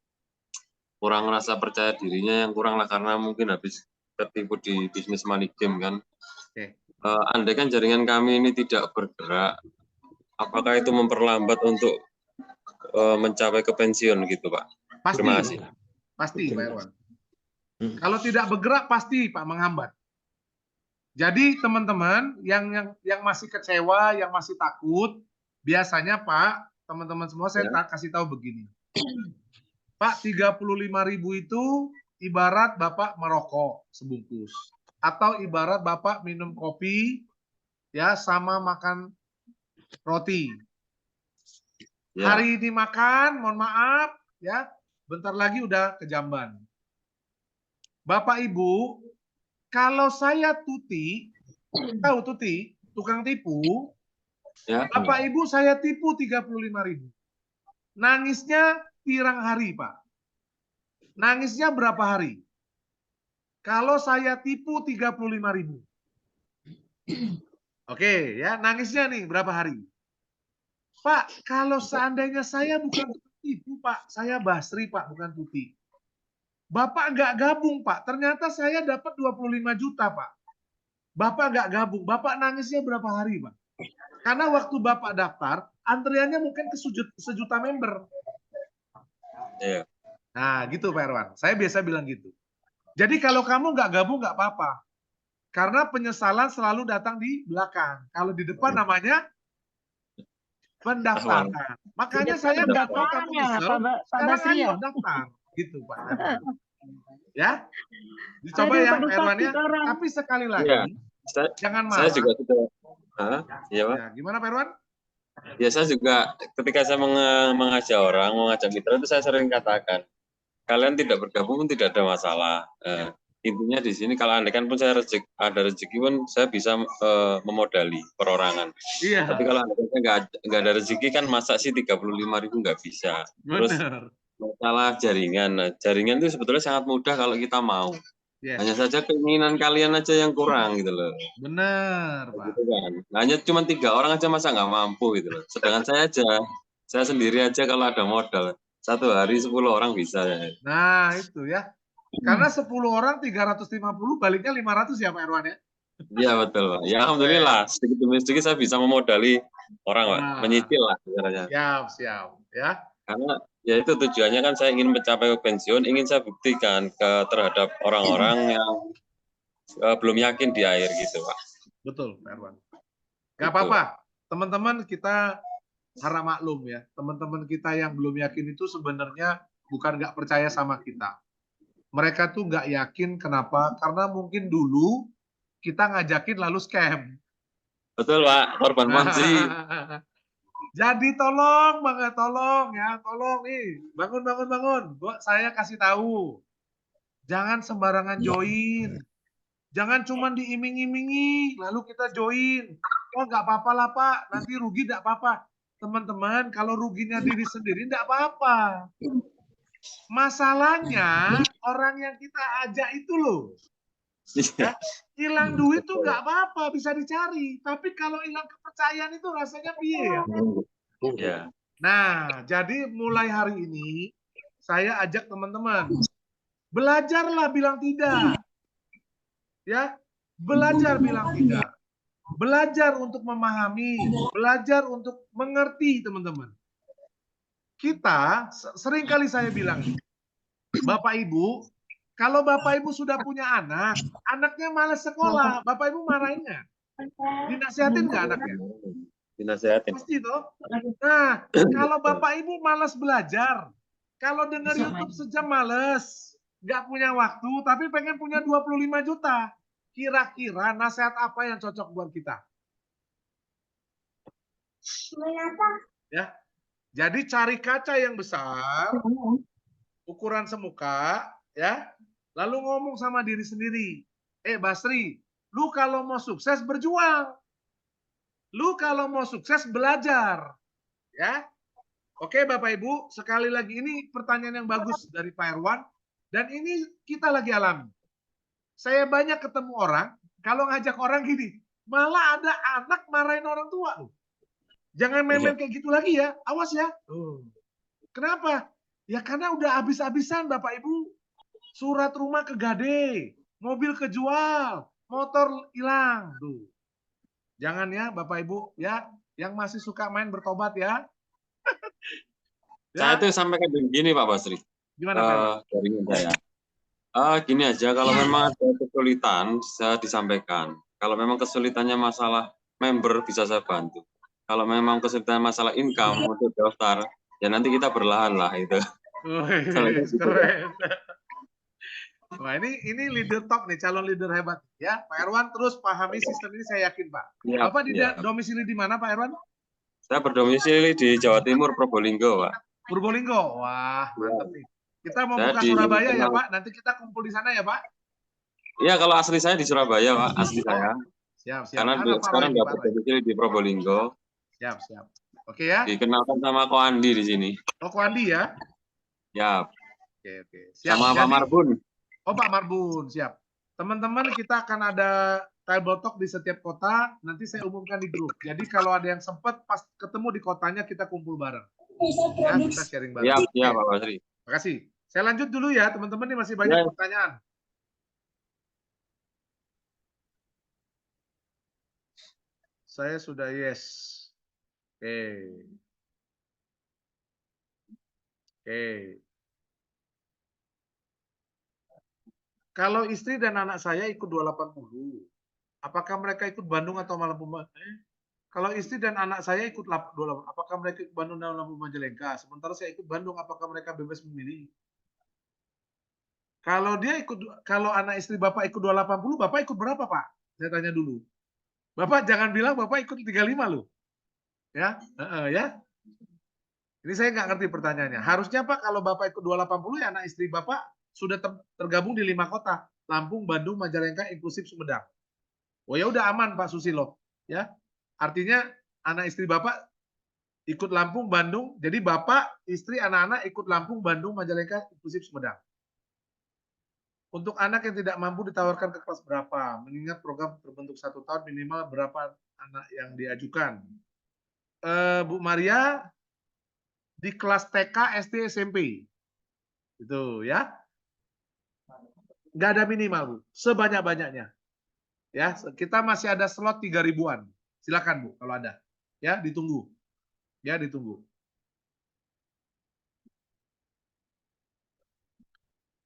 kurang merasa percaya dirinya, yang kurang lah karena mungkin habis tertipu di bisnis money game kan. Andai kan jaringan kami ini tidak bergerak, apakah itu memperlambat untuk mencapai ke pensiun gitu Pak? Pasti. Terima kasih. Pasti Pak Erwan. Kalau tidak bergerak pasti Pak menghambat. Jadi teman-teman yang masih kecewa, yang masih takut, biasanya Pak, teman-teman semua saya kasih tahu begini. Pak, 35.000 itu ibarat Bapak merokok sebungkus. Atau ibarat Bapak minum kopi ya sama makan roti. Hari ini makan, mohon maaf ya, bentar lagi udah kejamban. Bapak Ibu, kalau saya Tuti, tahu Tuti, tukang tipu, Bapak Ibu saya tipu 35.000. Nangisnya pirang hari, Pak. Nangisnya berapa hari? Kalau saya tipu 35.000. Oke, ya, nangisnya nih berapa hari? Pak, kalau seandainya saya bukan tipu, Pak, saya Basri, Pak, bukan Tuti. Bapak nggak gabung, Pak. Ternyata saya dapat 25 juta, Pak. Bapak nggak gabung. Bapak nangisnya berapa hari, Pak? Karena waktu Bapak daftar, antriannya mungkin ke sejuta member. Nah, gitu Pak Erwan. Saya biasa bilang gitu. Jadi kalau kamu nggak gabung nggak apa-apa. Karena penyesalan selalu datang di belakang. Kalau di depan namanya pendaftaran. Makanya saya nggak tahu kamu nyesel. Sekarang ayo daftar. Gitu Pak. Ya, dicoba ya Erwan ya. Tapi sekali lagi, jangan marah. Saya juga sudah. Iya Pak. Ya, gimana Pak Erwan? Ya saya juga ketika saya mengajak orang, mengajak mitra itu saya sering katakan, kalian tidak bergabung pun tidak ada masalah. Intinya di sini kalau andaikan pun saya ada rezeki pun saya bisa memodali perorangan. Iya. Tapi kalau andaikan nggak ada rezeki kan masa sih 35.000 nggak bisa. Terus masalah jaringan. Nah, jaringan itu sebetulnya sangat mudah kalau kita mau. Hanya saja keinginan kalian aja yang kurang gitu loh. Benar, Pak. Gitu kan. Hanya cuma 3 orang aja masa nggak mampu gitu loh. Sedangkan saya sendiri aja kalau ada modal, 1 hari 10 orang bisa. Nah itu ya. Karena 10 orang 350 baliknya 500 ya Pak Erwan ya. Iya betul Pak. Ya alhamdulillah sedikit demi sedikit saya bisa memodali orang Pak. Menyicil lah sebenarnya. Siap ya. Karena ya itu tujuannya kan saya ingin mencapai pensiun, ingin saya buktikan terhadap orang-orang yang belum yakin di air gitu Pak. Betul Pak Erwan. Gak apa-apa, teman-teman kita harap maklum ya. Teman-teman kita yang belum yakin itu sebenarnya bukan nggak percaya sama kita. Mereka tuh nggak yakin kenapa? Karena mungkin dulu kita ngajakin lalu scam. Betul Pak, korban ponzi. Jadi tolong banget, tolong nih, bangun. Saya kasih tahu, jangan sembarangan join, jangan cuma diiming-imingi, lalu kita join. Oh nggak apa-apa lah Pak, nanti rugi nggak apa-apa. Teman-teman, kalau ruginya diri sendiri nggak apa-apa. Masalahnya orang yang kita ajak itu loh, hilang duit tuh nggak apa-apa, bisa dicari. Tapi kalau hilang kepercayaan itu rasanya piye ya? Nah, jadi mulai hari ini saya ajak teman-teman belajarlah bilang tidak, ya, belajar bilang tidak, belajar untuk memahami, belajar untuk mengerti teman-teman. Kita sering kali saya bilang, Bapak Ibu, kalau Bapak Ibu sudah punya anak, anaknya malas sekolah, Bapak Ibu marahin nggak? Dinasihatin nggak anaknya? Dinasihatin. Pasti toh. Nah, kalau Bapak Ibu malas belajar, kalau dengar YouTube sejam malas, nggak punya waktu, tapi pengen punya 25 juta, Kira-kira nasihat apa yang cocok buat kita? Ya, jadi cari kaca yang besar, ukuran semuka, ya. Lalu ngomong sama diri sendiri, Basri, lu kalau mau sukses berjuang, lu kalau mau sukses belajar, ya. Oke Bapak Ibu, sekali lagi ini pertanyaan yang bagus dari Pak Erwan, dan ini kita lagi alami. Saya banyak ketemu orang, kalau ngajak orang gini, malah ada anak marahin orang tua. Jangan main-main kayak gitu lagi ya, awas ya. Kenapa? Ya karena udah habis-habisan Bapak Ibu. Surat rumah kegade, mobil kejual, motor hilang. Tuh. Jangan ya Bapak Ibu, ya yang masih suka main bertobat ya. Saya itu sampaikan begini Pak Basri. Gimana Pak? Jaringan saya. Gini aja, kalau memang ada kesulitan, bisa disampaikan. Kalau memang kesulitannya masalah member, bisa saya bantu. Kalau memang kesulitan masalah income untuk daftar, ya nanti kita berlahan lah itu. Keren. Wah ini leader top nih, calon leader hebat ya. Pak Erwan terus pahami sistem ini, saya yakin Pak. Ya, Bapak di ya. domisili di mana Pak Erwan? Saya berdomisili di Jawa Timur, Probolinggo Pak. Purbolinggo, wah mantap nih. Kita mau Saya buka di Surabaya ya Kenal. Pak, nanti kita kumpul di sana ya Pak. Iya, kalau asli saya di Surabaya Pak, asli saya. Siap. Karena sekarang nggak berdomisili di Probolinggo. Siap. Oke ya. Dikenalkan sama Ko Andi di sini. Oh, Ko Andi ya. Ya. Oke. Siap. Sama Pak Marbun. Oh, Pak Marbun, siap. Teman-teman, kita akan ada table talk di setiap kota. Nanti saya umumkan di grup. Jadi kalau ada yang sempat pas ketemu di kotanya, kita kumpul bareng. Ya, kita sharing bareng. Iya, Pak Basri. Terima kasih. Saya lanjut dulu ya, teman-teman. Ini masih banyak pertanyaan. Saya sudah yes. Oke. Kalau istri dan anak saya ikut 280, apakah mereka ikut Bandung atau Majalengka? Kalau istri dan anak saya ikut 28, apakah mereka ikut Bandung dan Majalengka? Sementara saya ikut Bandung, apakah mereka bebas memilih? Kalau anak istri Bapak ikut 280, Bapak ikut berapa Pak? Saya tanya dulu. Bapak jangan bilang Bapak ikut 35 loh. Ya, ya. Ini saya nggak ngerti pertanyaannya. Harusnya Pak kalau Bapak ikut 280 ya anak istri Bapak sudah tergabung di 5 kota. Lampung, Bandung, Majalengka, inklusif Sumedang. Oh ya udah aman Pak Susilo. Ya. Artinya anak istri Bapak ikut Lampung, Bandung. Jadi Bapak, istri, anak-anak ikut Lampung, Bandung, Majalengka, inklusif Sumedang. Untuk anak yang tidak mampu ditawarkan ke kelas berapa? Mengingat program terbentuk 1 tahun minimal berapa anak yang diajukan? Bu Maria, di kelas TK, SD, SMP. Itu ya. Nggak ada minimal, Bu. Sebanyak-banyaknya. Ya, kita masih ada slot 3.000-an. Silakan, Bu, kalau ada. Ya, ditunggu. Ya, ditunggu.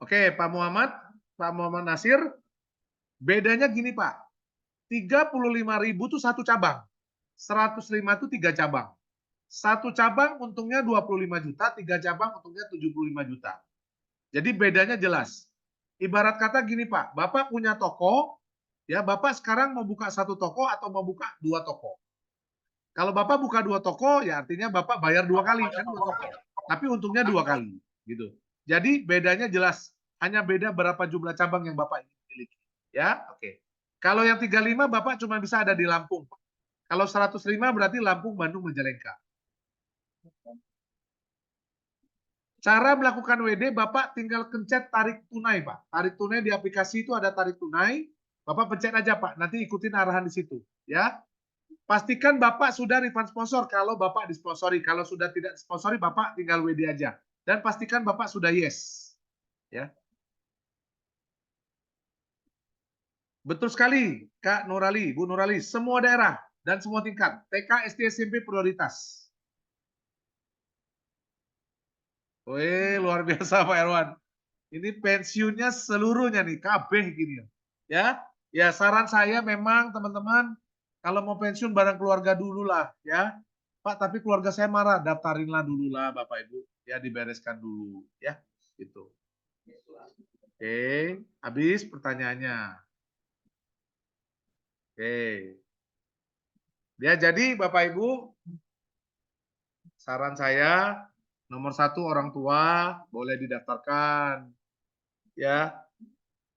Oke, Pak Muhammad Nasir. Bedanya gini, Pak. 35.000 itu satu cabang. 105 itu 3 cabang. Satu cabang untungnya 25 juta, 3 cabang untungnya 75 juta. Jadi bedanya jelas. Ibarat kata gini Pak, Bapak punya toko, ya Bapak sekarang mau buka 1 toko atau mau buka 2 toko. Kalau Bapak buka 2 toko, ya artinya Bapak bayar 2 kali kan 2 toko. Tapi untungnya 2 kali, gitu. Jadi bedanya jelas, hanya beda berapa jumlah cabang yang Bapak miliki. Ya, oke. Kalau yang 35 Bapak cuma bisa ada di Lampung. Kalau 105 berarti Lampung, Bandung, Majalengka. Cara melakukan WD, Bapak tinggal pencet tarik tunai, Pak. Tarik tunai di aplikasi itu ada tarik tunai. Bapak pencet aja, Pak. Nanti ikutin arahan di situ. Ya. Pastikan Bapak sudah refund sponsor kalau Bapak disponsori. Kalau sudah tidak disponsori, Bapak tinggal WD aja. Dan pastikan Bapak sudah yes. Ya. Betul sekali, Kak Nurali, Bu Nurali. Semua daerah dan semua tingkat. TK, SD, SMP prioritas. Wih, luar biasa Pak Erwan. Ini pensiunnya seluruhnya nih, kabeh gini. Ya, ya saran saya memang teman-teman, kalau mau pensiun bareng keluarga dulu lah, ya. Pak, tapi keluarga saya marah, daftarinlah dulu lah Bapak Ibu. Ya, dibereskan dulu, ya. Gitu. Oke, habis pertanyaannya. Oke. Ya, jadi Bapak Ibu, saran saya nomor 1 orang tua boleh didaftarkan. Ya,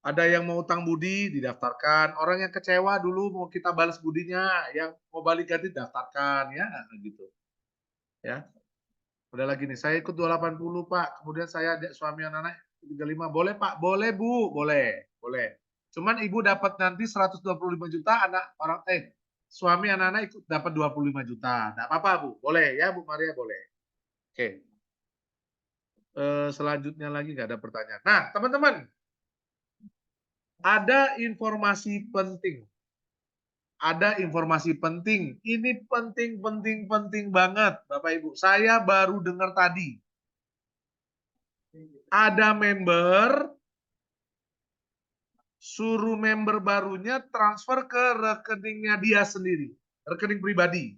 ada yang mau utang budi didaftarkan. Orang yang kecewa dulu mau kita balas budinya, yang mau balik ganti daftarkan ya, gitu. Ya. Udah lagi nih, saya ikut 280 Pak. Kemudian saya adik suami anak-anak 35. Boleh Pak? Boleh Bu, boleh. Boleh. Cuman Ibu dapat nanti 125 juta, suami anak-anak ikut dapat 25 juta. Enggak apa-apa Bu, boleh ya Bu Maria, boleh. Oke. Selanjutnya lagi nggak ada pertanyaan. Nah, teman-teman, ada informasi penting. Ada informasi penting. Ini penting banget, Bapak Ibu. Saya baru dengar tadi. Ada member, suruh member barunya transfer ke rekeningnya dia sendiri. Rekening pribadi.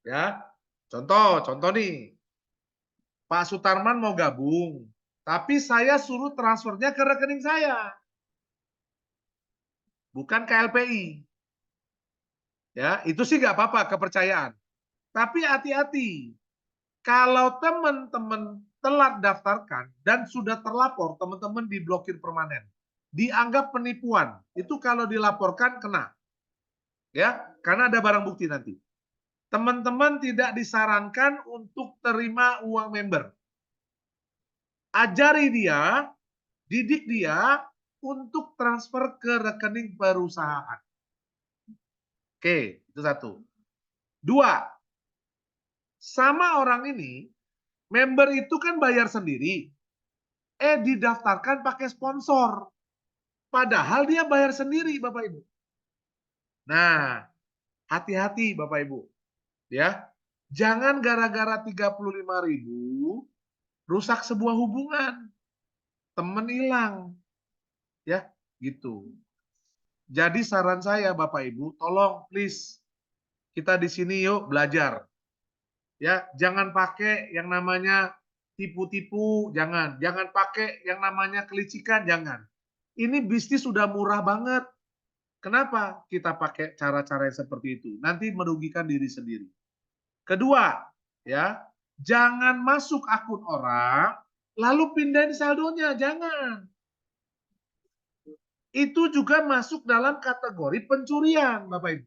Ya, contoh nih. Pak Sutarman mau gabung, tapi saya suruh transfernya ke rekening saya. Bukan ke LPI. Ya, itu sih nggak apa-apa, kepercayaan. Tapi hati-hati. Kalau teman-teman telat daftarkan dan sudah terlapor, teman-teman diblokir permanen. Dianggap penipuan. Itu kalau dilaporkan kena. Ya, karena ada barang bukti nanti. Teman-teman tidak disarankan untuk terima uang member. Ajari dia, didik dia untuk transfer ke rekening perusahaan. Oke, itu 1. 2, sama orang ini, member itu kan bayar sendiri. Didaftarkan pakai sponsor. Padahal dia bayar sendiri, Bapak Ibu. Nah, hati-hati Bapak Ibu. Ya, jangan gara-gara 35.000 rusak sebuah hubungan. Temen hilang. Ya, gitu. Jadi saran saya Bapak Ibu, tolong please kita di sini yuk belajar. Ya, jangan pakai yang namanya tipu-tipu, jangan pakai yang namanya kelicikan, jangan. Ini bisnis sudah murah banget. Kenapa kita pakai cara-cara yang seperti itu? Nanti merugikan diri sendiri. Kedua, ya, jangan masuk akun orang lalu pindahin saldonya, jangan. Itu juga masuk dalam kategori pencurian, Bapak Ibu.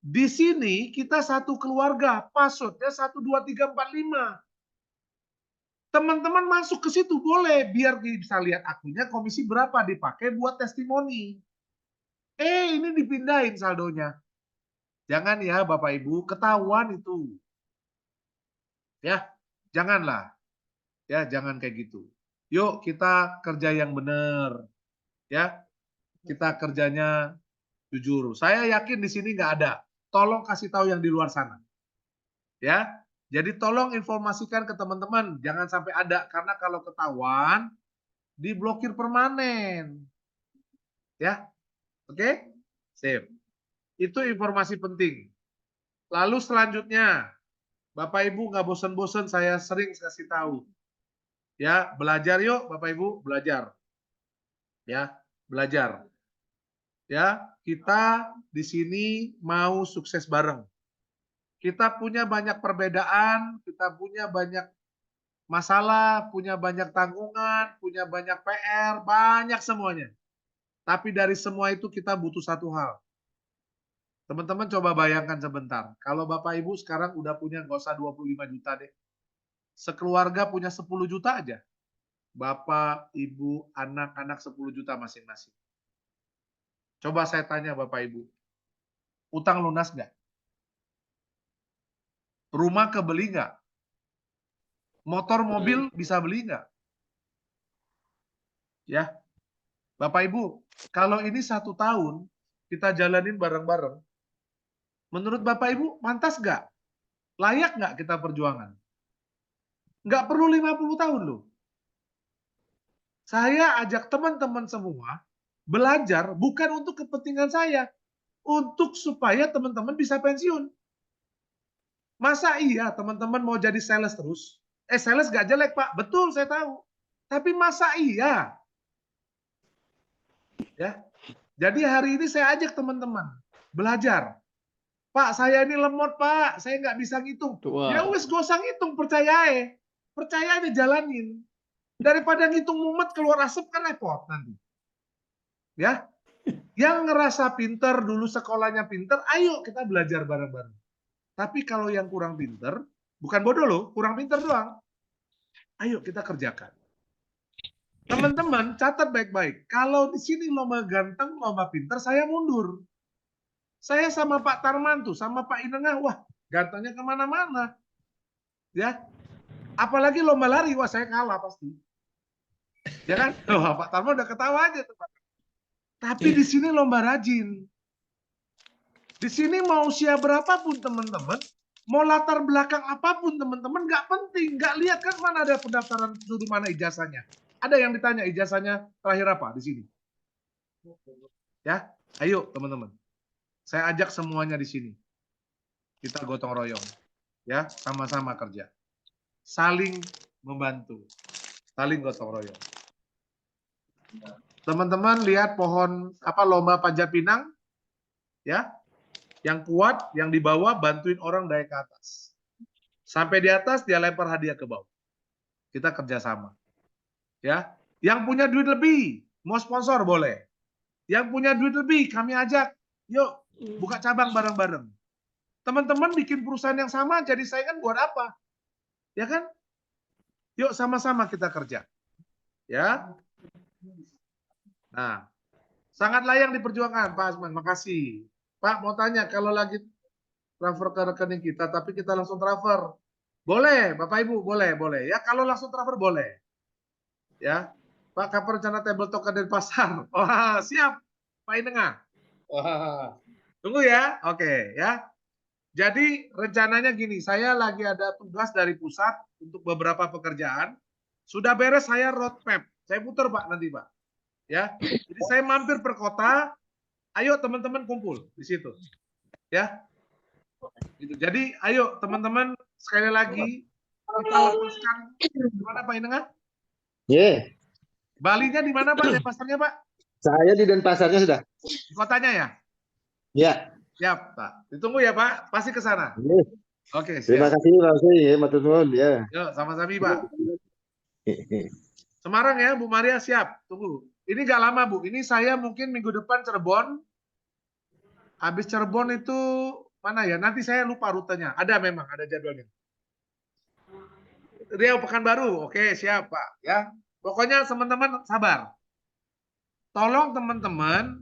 Di sini kita satu keluarga, passwordnya 12345. Teman-teman masuk ke situ boleh, biar bisa lihat akunnya komisi berapa dipakai buat testimoni. Ini dipindahin saldonya. Jangan ya Bapak Ibu, ketahuan itu. Ya, janganlah. Ya, jangan kayak gitu. Yuk kita kerja yang benar. Ya, kita kerjanya jujur. Saya yakin di sini nggak ada. Tolong kasih tahu yang di luar sana. Ya, jadi tolong informasikan ke teman-teman. Jangan sampai ada, karena kalau ketahuan, diblokir permanen. Ya, oke? Sip. Itu informasi penting. Lalu selanjutnya, Bapak Ibu nggak bosan-bosan, saya sering kasih tahu. Ya, belajar yuk Bapak Ibu, belajar. Ya, belajar. Ya, kita di sini mau sukses bareng. Kita punya banyak perbedaan, kita punya banyak masalah, punya banyak tanggungan, punya banyak PR, banyak semuanya. Tapi dari semua itu kita butuh satu hal. Teman-teman coba bayangkan sebentar. Kalau Bapak Ibu sekarang udah punya, nggak usah 25 juta deh. Sekeluarga punya 10 juta aja. Bapak, Ibu, anak-anak 10 juta masing-masing. Coba saya tanya Bapak Ibu. Utang lunas nggak? Rumah kebeli nggak? Motor, mobil bisa beli nggak? Ya, Bapak Ibu, kalau ini 1 tahun kita jalanin bareng-bareng, menurut Bapak Ibu pantas nggak? Layak nggak kita perjuangan? Nggak perlu 50 tahun loh. Saya ajak teman-teman semua belajar bukan untuk kepentingan saya, untuk supaya teman-teman bisa pensiun. Masa iya teman-teman mau jadi sales terus? Sales gak jelek Pak, betul saya tahu. Tapi masa iya? Ya, Jadi hari ini saya ajak teman-teman belajar. Pak, saya ini lemot, Pak. Saya nggak bisa ngitung. Ya wes, gak usah ngitung, percaya aja. Percaya aja, jalanin. Daripada ngitung mumet keluar asap kan repot nanti. Ya, yang ngerasa pinter dulu sekolahnya pinter, ayo kita belajar bareng-bareng. Tapi kalau yang kurang pinter, bukan bodoh loh, kurang pinter doang. Ayo kita kerjakan. Teman-teman, catat baik-baik. Kalau di sini lomba ganteng, lomba pinter, saya mundur. Saya sama Pak Tarman tuh, sama Pak Inengah, wah gantengnya kemana-mana. Ya, apalagi lomba lari, wah saya kalah pasti. Ya kan? Wah, Pak Tarman udah ketawa aja tuh, Pak. Tapi di sini lomba rajin. Di sini mau usia berapapun teman-teman, mau latar belakang apapun teman-teman, nggak penting, nggak lihat kan mana ada pendaftaran suruh mana ijazahnya. Ada yang ditanya ijazahnya terakhir apa di sini? Ya, ayo teman-teman. Saya ajak semuanya di sini. Kita gotong royong. Ya, sama-sama kerja. Saling membantu. Saling gotong royong. Teman-teman lihat pohon apa lomba panjat pinang? Ya. Yang kuat, yang di bawah bantuin orang dari ke atas. Sampai di atas dia lempar hadiah ke bawah. Kita kerjasama. Ya. Yang punya duit lebih, mau sponsor boleh. Yang punya duit lebih kami ajak. Yuk, buka cabang bareng-bareng. Teman-teman bikin perusahaan yang sama jadi saingan buat apa? Ya kan? Yuk sama-sama kita kerja. Ya. Nah, sangat layak diperjuangkan Pak Asman. Makasih. Pak mau tanya kalau lagi transfer ke rekening kita tapi kita langsung transfer. Boleh, Bapak Ibu, boleh. Ya kalau langsung transfer boleh. Ya. Pak, kapan rencana tabletop ke Denpasar? Wah, siap. Pak Inengah. Wah. Tunggu ya. Oke, ya. Jadi rencananya gini, saya lagi ada tugas dari pusat untuk beberapa pekerjaan. Sudah beres saya roadmap. Saya putar Pak nanti Pak. Ya. Jadi saya mampir per kota. Ayo teman-teman kumpul di situ. Ya. Gitu. Jadi ayo teman-teman sekali lagi kita lepaskan di mana Pak Inengah? Ye. Balinya di mana Pak? Denpasarnya Pak? Saya di Denpasarnya sudah. Di kotanya ya? Ya. Siap, Pak. Ditunggu ya, Pak. Pasti ke sana. Ye. Oke, siap. Terima kasih, Pak Usai. Ya, matur nuwun ya. Yuk, sama-sama, Pak. Semarang ya, Bu Maria siap. Tunggu. Ini nggak lama, Bu. Ini saya mungkin minggu depan Cirebon. Habis Cirebon itu mana ya? Nanti saya lupa rutenya. Ada memang, ada jadwalnya. Riau Pekanbaru. Oke, siap, Pak. Ya. Pokoknya teman-teman sabar. Tolong teman-teman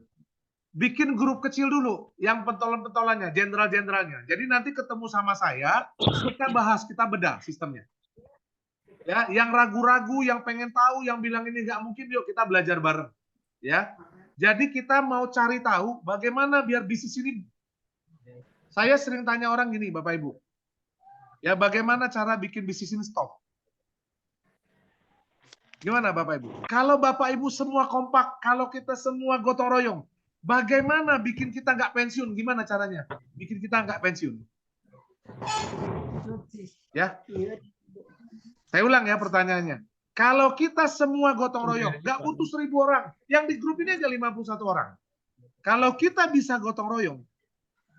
bikin grup kecil dulu yang pentolan-pentolannya, jenderal-jenderalnya. Jadi nanti ketemu sama saya, kita bahas, kita bedah sistemnya. Ya, yang ragu-ragu, yang pengen tahu, yang bilang ini nggak mungkin, yuk kita belajar bareng. Ya. Jadi kita mau cari tahu bagaimana biar bisnis ini. Saya sering tanya orang gini, Bapak Ibu. Ya, bagaimana cara bikin bisnis ini stop? Gimana Bapak Ibu? Kalau Bapak Ibu semua kompak, kalau kita semua gotong royong, bagaimana bikin kita nggak pensiun? Gimana caranya? Bikin kita nggak pensiun. Ya. Saya ulang ya pertanyaannya. Kalau kita semua gotong royong, nggak butuh 1000 orang. Yang di grup ini aja 51 orang. Kalau kita bisa gotong royong,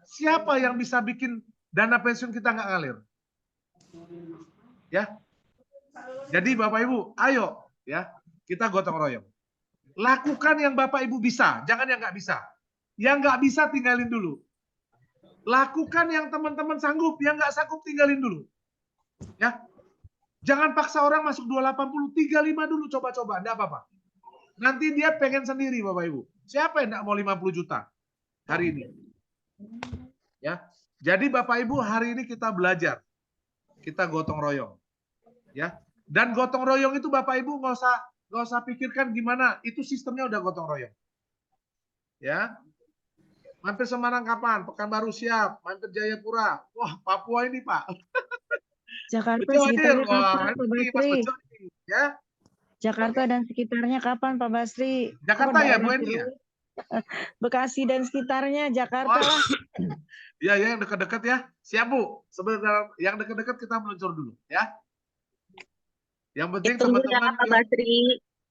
siapa yang bisa bikin dana pensiun kita nggak ngalir? Ya. Jadi Bapak Ibu, ayo ya kita gotong royong. Lakukan yang Bapak Ibu bisa, jangan yang nggak bisa. Yang nggak bisa tinggalin dulu. Lakukan yang teman-teman sanggup, yang nggak sanggup tinggalin dulu. Ya, jangan paksa orang masuk 280, 35 dulu coba-coba, enggak apa-apa. Nanti dia pengen sendiri Bapak Ibu. Siapa yang enggak mau 50 juta hari ini? Ya, jadi Bapak Ibu hari ini kita belajar, kita gotong royong. Ya, dan gotong royong itu Bapak Ibu nggak usah pikirkan gimana, itu sistemnya udah gotong royong. Ya, mampir Semarang kapan? Pekanbaru siap, mampir Jayapura. Wah, Papua ini Pak. Jakarta Betul, sekitarnya wah, kapan Pak ini Mas Basri? Bejo ini, ya. Jakarta dan sekitarnya kapan Pak Basri? Jakarta ya Bu Eni ya? Bekasi dan sekitarnya Jakarta lah. Ya, ya yang dekat-dekat ya. Siap Bu. Sebenarnya yang dekat-dekat kita meluncur dulu ya. Yang penting Ditunggu ya teman-teman Pak Basri.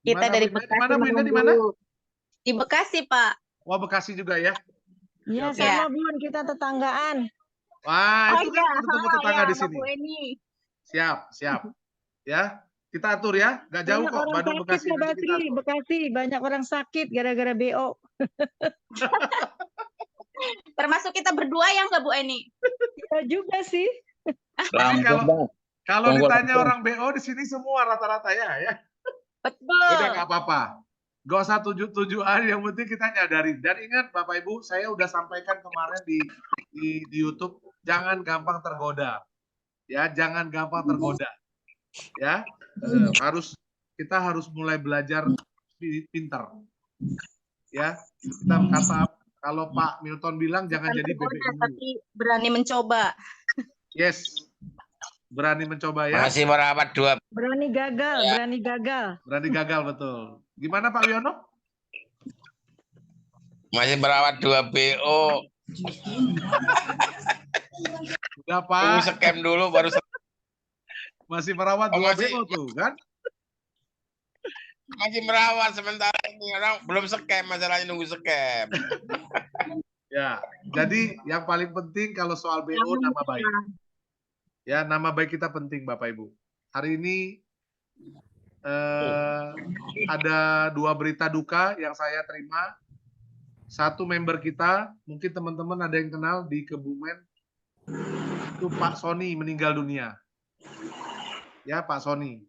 Kita Gimana, dari Bu? Bekasi Di mana, Bu? Indah, di mana? menunggu. Di Bekasi, Pak. Oh, Bekasi juga ya? Iya, Oke. sama Bun, kita tetanggaan. Wah, Oh itu kan iya, ketemu oh, tetangga ya, di sama sini. Bu Eni. Siap, siap. Ya, kita atur ya. Nggak jauh Banyak kok, orang Bandung sakit Bekasi Pak nanti kita Basri, atur. Bekasi. Banyak orang sakit gara-gara BO. Termasuk kita berdua ya nggak Bu Eni? Iya juga sih. Tapi kalau Tunggu, ditanya langsung. orang BO di sini semua rata-rata ya. Betul. Udah nggak apa-apa. Gak usah tujuan, yang penting kita nyadarin. Dan ingat Bapak Ibu, saya udah sampaikan kemarin di YouTube, jangan gampang tergoda. Ya, jangan gampang tergoda. Ya, kita harus mulai belajar pinter. Ya, kita kata kalau Pak Milton bilang jangan Bukan jadi tergoda, bebek dulu. tapi berani mencoba. Yes, berani mencoba ya. Masih merawat 2. Berani gagal, Ya. berani gagal. Berani gagal betul. Gimana Pak Wiono? Masih merawat 2 BO. Udah Tunggu Pak, scam dulu baru masih merawat Oh, 2 masih. BO tuh kan? masih merawat sementara ini orang belum scam, masalahnya nunggu scam. Ya, jadi yang paling penting kalau soal BO nama baik. Ya, nama baik kita penting Bapak Ibu. Hari ini ada 2 berita duka yang saya terima. Satu member kita, mungkin teman-teman ada yang kenal di Kebumen, itu Pak Sony meninggal dunia. Ya, Pak Sony.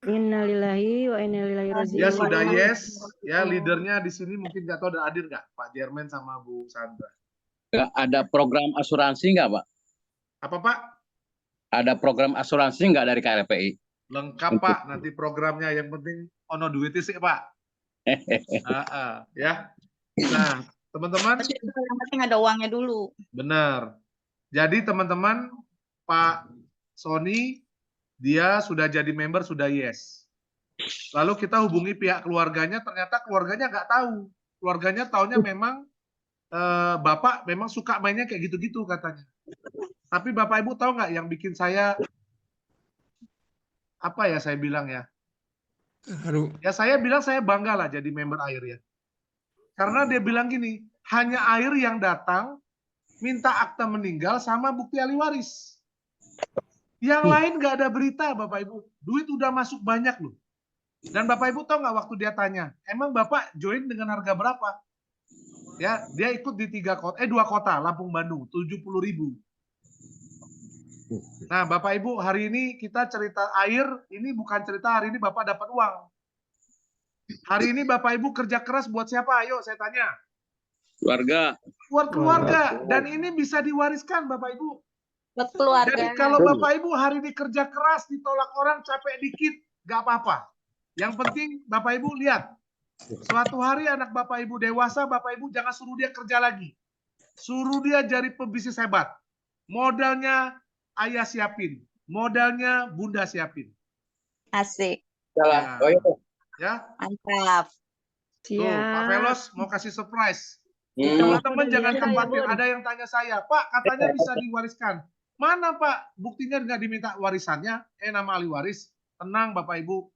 Innalillahi wa inna ilaihi raji'un. Dia sudah yes, ya leadernya di sini mungkin nggak tahu ada hadir nggak, Pak Jermen sama Bu Sandra. Ada program asuransi nggak, Pak? Apa Pak? Ada program asuransi nggak dari KLPI? Lengkap Pak, nanti programnya yang penting ono duitnya sih Pak. Ya. Nah, teman-teman. Yang penting ada uangnya dulu. Benar. Jadi teman-teman, Pak Sony, dia sudah jadi member, sudah yes. Lalu kita hubungi pihak keluarganya, ternyata keluarganya nggak tahu. Keluarganya taunya memang Bapak memang suka mainnya kayak gitu-gitu katanya. Tapi Bapak Ibu tahu nggak yang bikin saya, apa ya saya bilang ya? Ya saya bilang saya bangga lah jadi member AIR ya. Karena dia bilang gini, hanya AIR yang datang, minta akta meninggal sama bukti ahli waris. Yang lain nggak ada berita Bapak Ibu. Duit udah masuk banyak loh. Dan Bapak Ibu tahu nggak waktu dia tanya, emang Bapak join dengan harga berapa? Ya, dia ikut di 2 kota, Lampung Bandung, 70.000. Nah, Bapak Ibu, hari ini kita cerita AIR, ini bukan cerita hari ini Bapak dapat uang. Hari ini Bapak Ibu kerja keras buat siapa? Ayo saya tanya. Keluarga. Buat keluarga. Dan ini bisa diwariskan Bapak Ibu. Buat keluarga. Jadi kalau Bapak Ibu hari ini kerja keras, ditolak orang, capek dikit, nggak apa-apa. Yang penting Bapak Ibu lihat. Suatu hari anak Bapak Ibu dewasa, Bapak Ibu jangan suruh dia kerja lagi. Suruh dia jadi pebisnis hebat. Modalnya ayah siapin. Modalnya bunda siapin. Asik. Ya. Oh, iya. Ya. Mantap. Tuh, Pak Velos mau kasih surprise. Hmm. Teman-teman jangan Iya, khawatir. Bun. Ada yang tanya saya, Pak katanya bisa diwariskan. Mana Pak? Buktinya nggak diminta warisannya. Nama ahli waris. Tenang Bapak Ibu.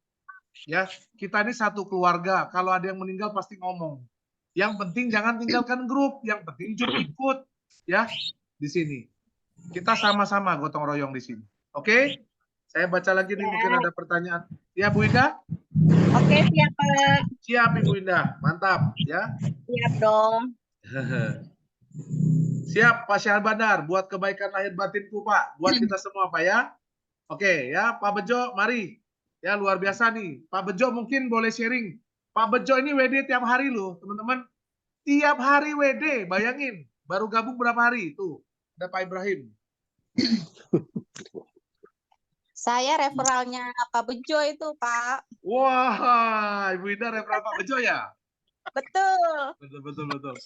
Ya, kita ini satu keluarga. Kalau ada yang meninggal pasti ngomong. Yang penting jangan tinggalkan grup. Yang penting cuma ikut. Ya, di sini. Kita sama-sama gotong royong di sini. Oke? Saya baca lagi nih, mungkin ada pertanyaan. Ya, Bu Indah? Oke, siap Pak. Siap, Ibu Indah. Mantap. Ya. Siap dong. Siap, Pak Syahbandar. Buat kebaikan lahir batinku, Pak. Buat kita semua, Pak ya. Oke, ya, Pak Bejo, mari. Ya, luar biasa nih. Pak Bejo mungkin boleh sharing. Pak Bejo ini WD tiap hari loh, teman-teman. Tiap hari WD, bayangin. Baru gabung berapa hari? Tuh, ada Pak Ibrahim. Saya referralnya Pak Bejo itu, Pak. Wah, Ibu Indah referral Pak Bejo ya? Betul. Betul.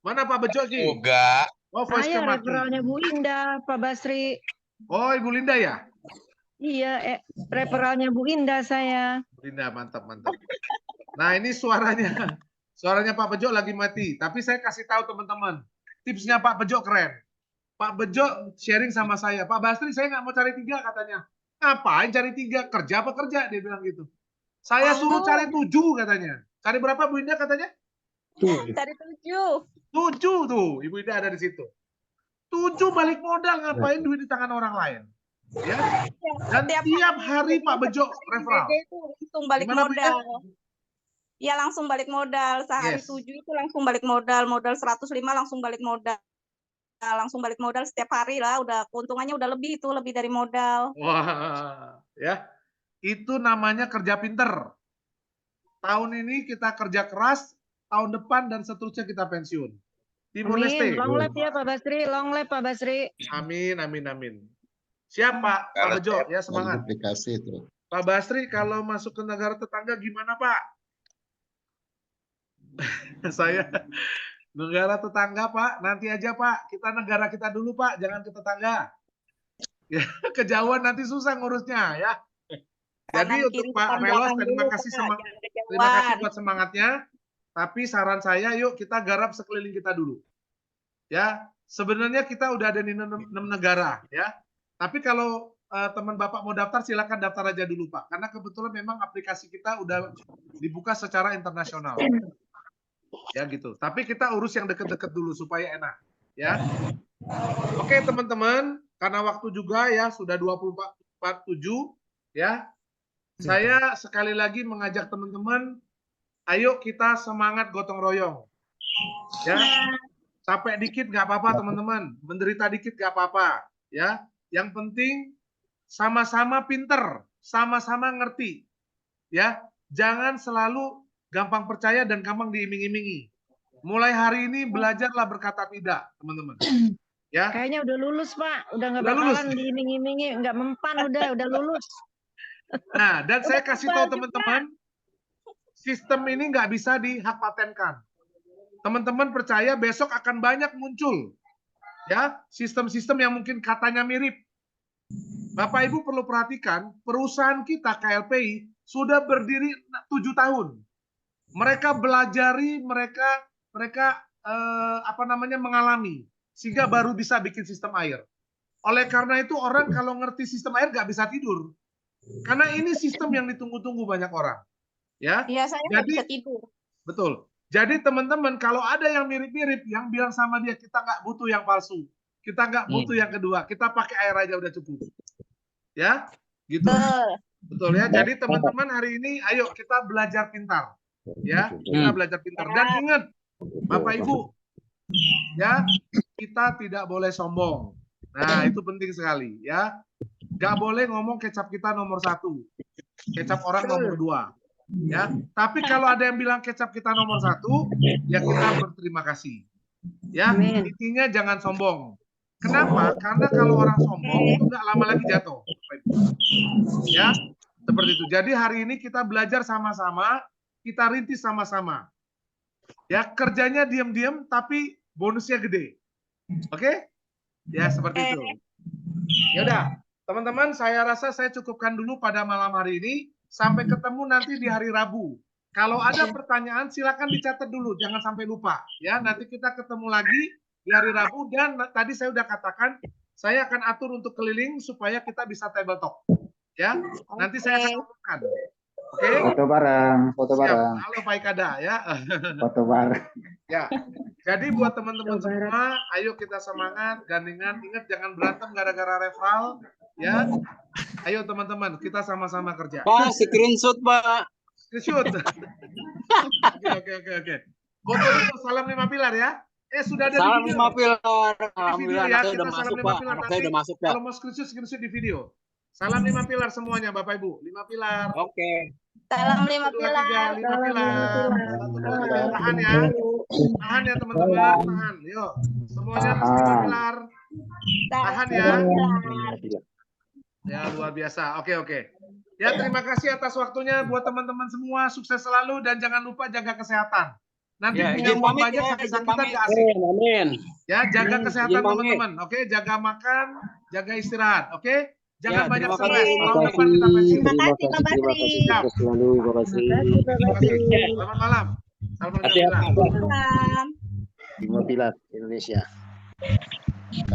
Mana Pak Bejo Ki? Enggak. Oh, voice Saya mati. referralnya Bu Indah, Pak Basri. Oh, Ibu Linda ya? Iya, referralnya Bu Indah saya. Bu Linda, mantap. Nah, ini suaranya. Suaranya Pak Bejo lagi mati. Tapi saya kasih tahu teman-teman. Tipsnya Pak Bejo keren. Pak Bejo sharing sama saya. Pak Basri, saya nggak mau cari 3 katanya. Ngapain cari 3? Kerja apa kerja? Dia bilang gitu. Saya suruh cari 7 katanya. Cari berapa Bu Indah katanya? Dari 7. 7 tuh, Ibu Ida ada di situ. 7 balik modal, ngapain duit di tangan orang lain? Ya. Dan tiap hari Pak Bejo referral. Itu langsung balik Gimana, Bu Ida? modal. Ya langsung balik modal. Sehari Yes. 7 itu langsung balik modal. Modal 105 langsung balik modal. Langsung balik modal setiap hari lah. Udah keuntungannya udah lebih itu, lebih dari modal. Wah, ya. Itu namanya kerja pinter. Tahun ini kita kerja keras, tahun depan dan seterusnya kita pensiun. Timur Leste. Amin. Long life ya Pak Basri. Long life Pak Basri. Amin, amin, amin. Siap Pak Bejo, ya semangat. Aplikasi itu. Pak Basri, kalau masuk ke negara tetangga gimana Pak? Saya negara tetangga Pak, nanti aja Pak. Kita negara kita dulu Pak, jangan ke tetangga. Ya, kejauhan nanti susah ngurusnya ya. Jadi untuk Pak Melos, terima kasih buat semangatnya. Tapi saran saya, yuk kita garap sekeliling kita dulu. Ya, sebenarnya kita udah ada di 6 negara ya. Tapi kalau teman Bapak mau daftar, silakan daftar aja dulu Pak. Karena kebetulan memang aplikasi kita udah dibuka secara internasional. Ya gitu. Tapi kita urus yang deket-deket dulu supaya enak. Ya. Oke teman-teman, karena waktu juga ya sudah 24:07 ya. Saya sekali lagi mengajak teman-teman, ayo kita semangat gotong royong. Ya. Capek dikit nggak apa-apa teman-teman, menderita dikit nggak apa-apa. Ya. Yang penting sama-sama pinter, sama-sama ngerti. Ya, jangan selalu gampang percaya dan gampang diiming-imingi. Mulai hari ini belajarlah berkata tidak, teman-teman. Ya. Kayaknya udah lulus Pak, udah nggak Udah lulus. bakalan diiming-imingi, nggak mempan udah lulus. Nah, dan saya kasih tahu teman-teman, sistem ini nggak bisa dihak patenkan. Teman-teman percaya besok akan banyak muncul. Ya, sistem-sistem yang mungkin katanya mirip. Bapak Ibu perlu perhatikan, perusahaan kita KLPI sudah berdiri 7 tahun. Mereka belajari, mereka mengalami sehingga baru bisa bikin sistem air. Oleh karena itu orang kalau ngerti sistem air nggak bisa tidur. Karena ini sistem yang ditunggu-tunggu banyak orang. Ya. Iya, saya nggak bisa tidur. Betul. Jadi teman-teman kalau ada yang mirip-mirip, yang bilang sama dia kita nggak butuh yang palsu, kita nggak butuh yang kedua, kita pakai air aja udah cukup. Ya, gitu. Betul ya. Jadi teman-teman hari ini, ayo kita belajar pintar. Ya, kita belajar pintar. Dan ingat, Bapak Ibu, ya kita tidak boleh sombong. Nah itu penting sekali. Ya, nggak boleh ngomong kecap kita nomor 1, kecap orang nomor 2. Ya, tapi kalau ada yang bilang kecap kita nomor 1, ya kita berterima kasih. Ya, intinya jangan sombong. Kenapa? Karena kalau orang sombong itu nggak lama lagi jatuh. Ya, seperti itu. Jadi hari ini kita belajar sama-sama, kita rintis sama-sama. Ya, kerjanya diam-diam tapi bonusnya gede. Oke? Ya, seperti itu. Ya udah, teman-teman, saya rasa saya cukupkan dulu pada malam hari ini. Sampai ketemu nanti di hari Rabu. Kalau ada pertanyaan silakan dicatat dulu, jangan sampai lupa. Ya, nanti kita ketemu lagi di hari Rabu dan tadi saya udah katakan saya akan atur untuk keliling supaya kita bisa table talk. Ya, nanti saya akan lakukan. Oke? Foto bareng, foto Siap. bareng. Halo Pak Ikada ya. Foto bareng. Ya. Jadi buat teman-teman semua, ayo kita semangat, gandengan, ingat jangan berantem gara-gara referral, ya. Ayo teman-teman, kita sama-sama kerja. Pak, screenshot Pak. Screenshot. Oke. Foto itu salam 5 pilar ya. Sudah ada Salam di 5 video. pilar. Di video Alhamdulillah ya, anak saya kita udah salam masuk 5 Pak. pilar Anak saya nanti. udah masuk Pak. Kalau mau screenshot di video. Salam 5 pilar semuanya Bapak Ibu. 5 pilar. Oke. Salam 5 1, 2, 3, pilar. 5 pilar. 1, 2, 3. Tahan ya. Tahan ya teman-teman. Tahan. Yuk. Semuanya 5 pilar. Tahan ya. Ya luar biasa. Oke. Ya terima kasih atas waktunya buat teman-teman semua. Sukses selalu dan jangan lupa jaga kesehatan. Nanti Ya, punya izin uang pamit banyak ya, sakit-sakitan izin nggak asik. Amin. Ya jaga kesehatan izin pamit. teman-teman. Oke, jaga makan, jaga istirahat. Oke, jangan Ya, banyak terima stres. kasih. Tahun depan kita pensiun. Terima kasih Pak Basri. Siap. Selalu, terima kasih. Terima kasih. Selamat malam. Salam Hati-hati. Salam. 5 pilar Indonesia.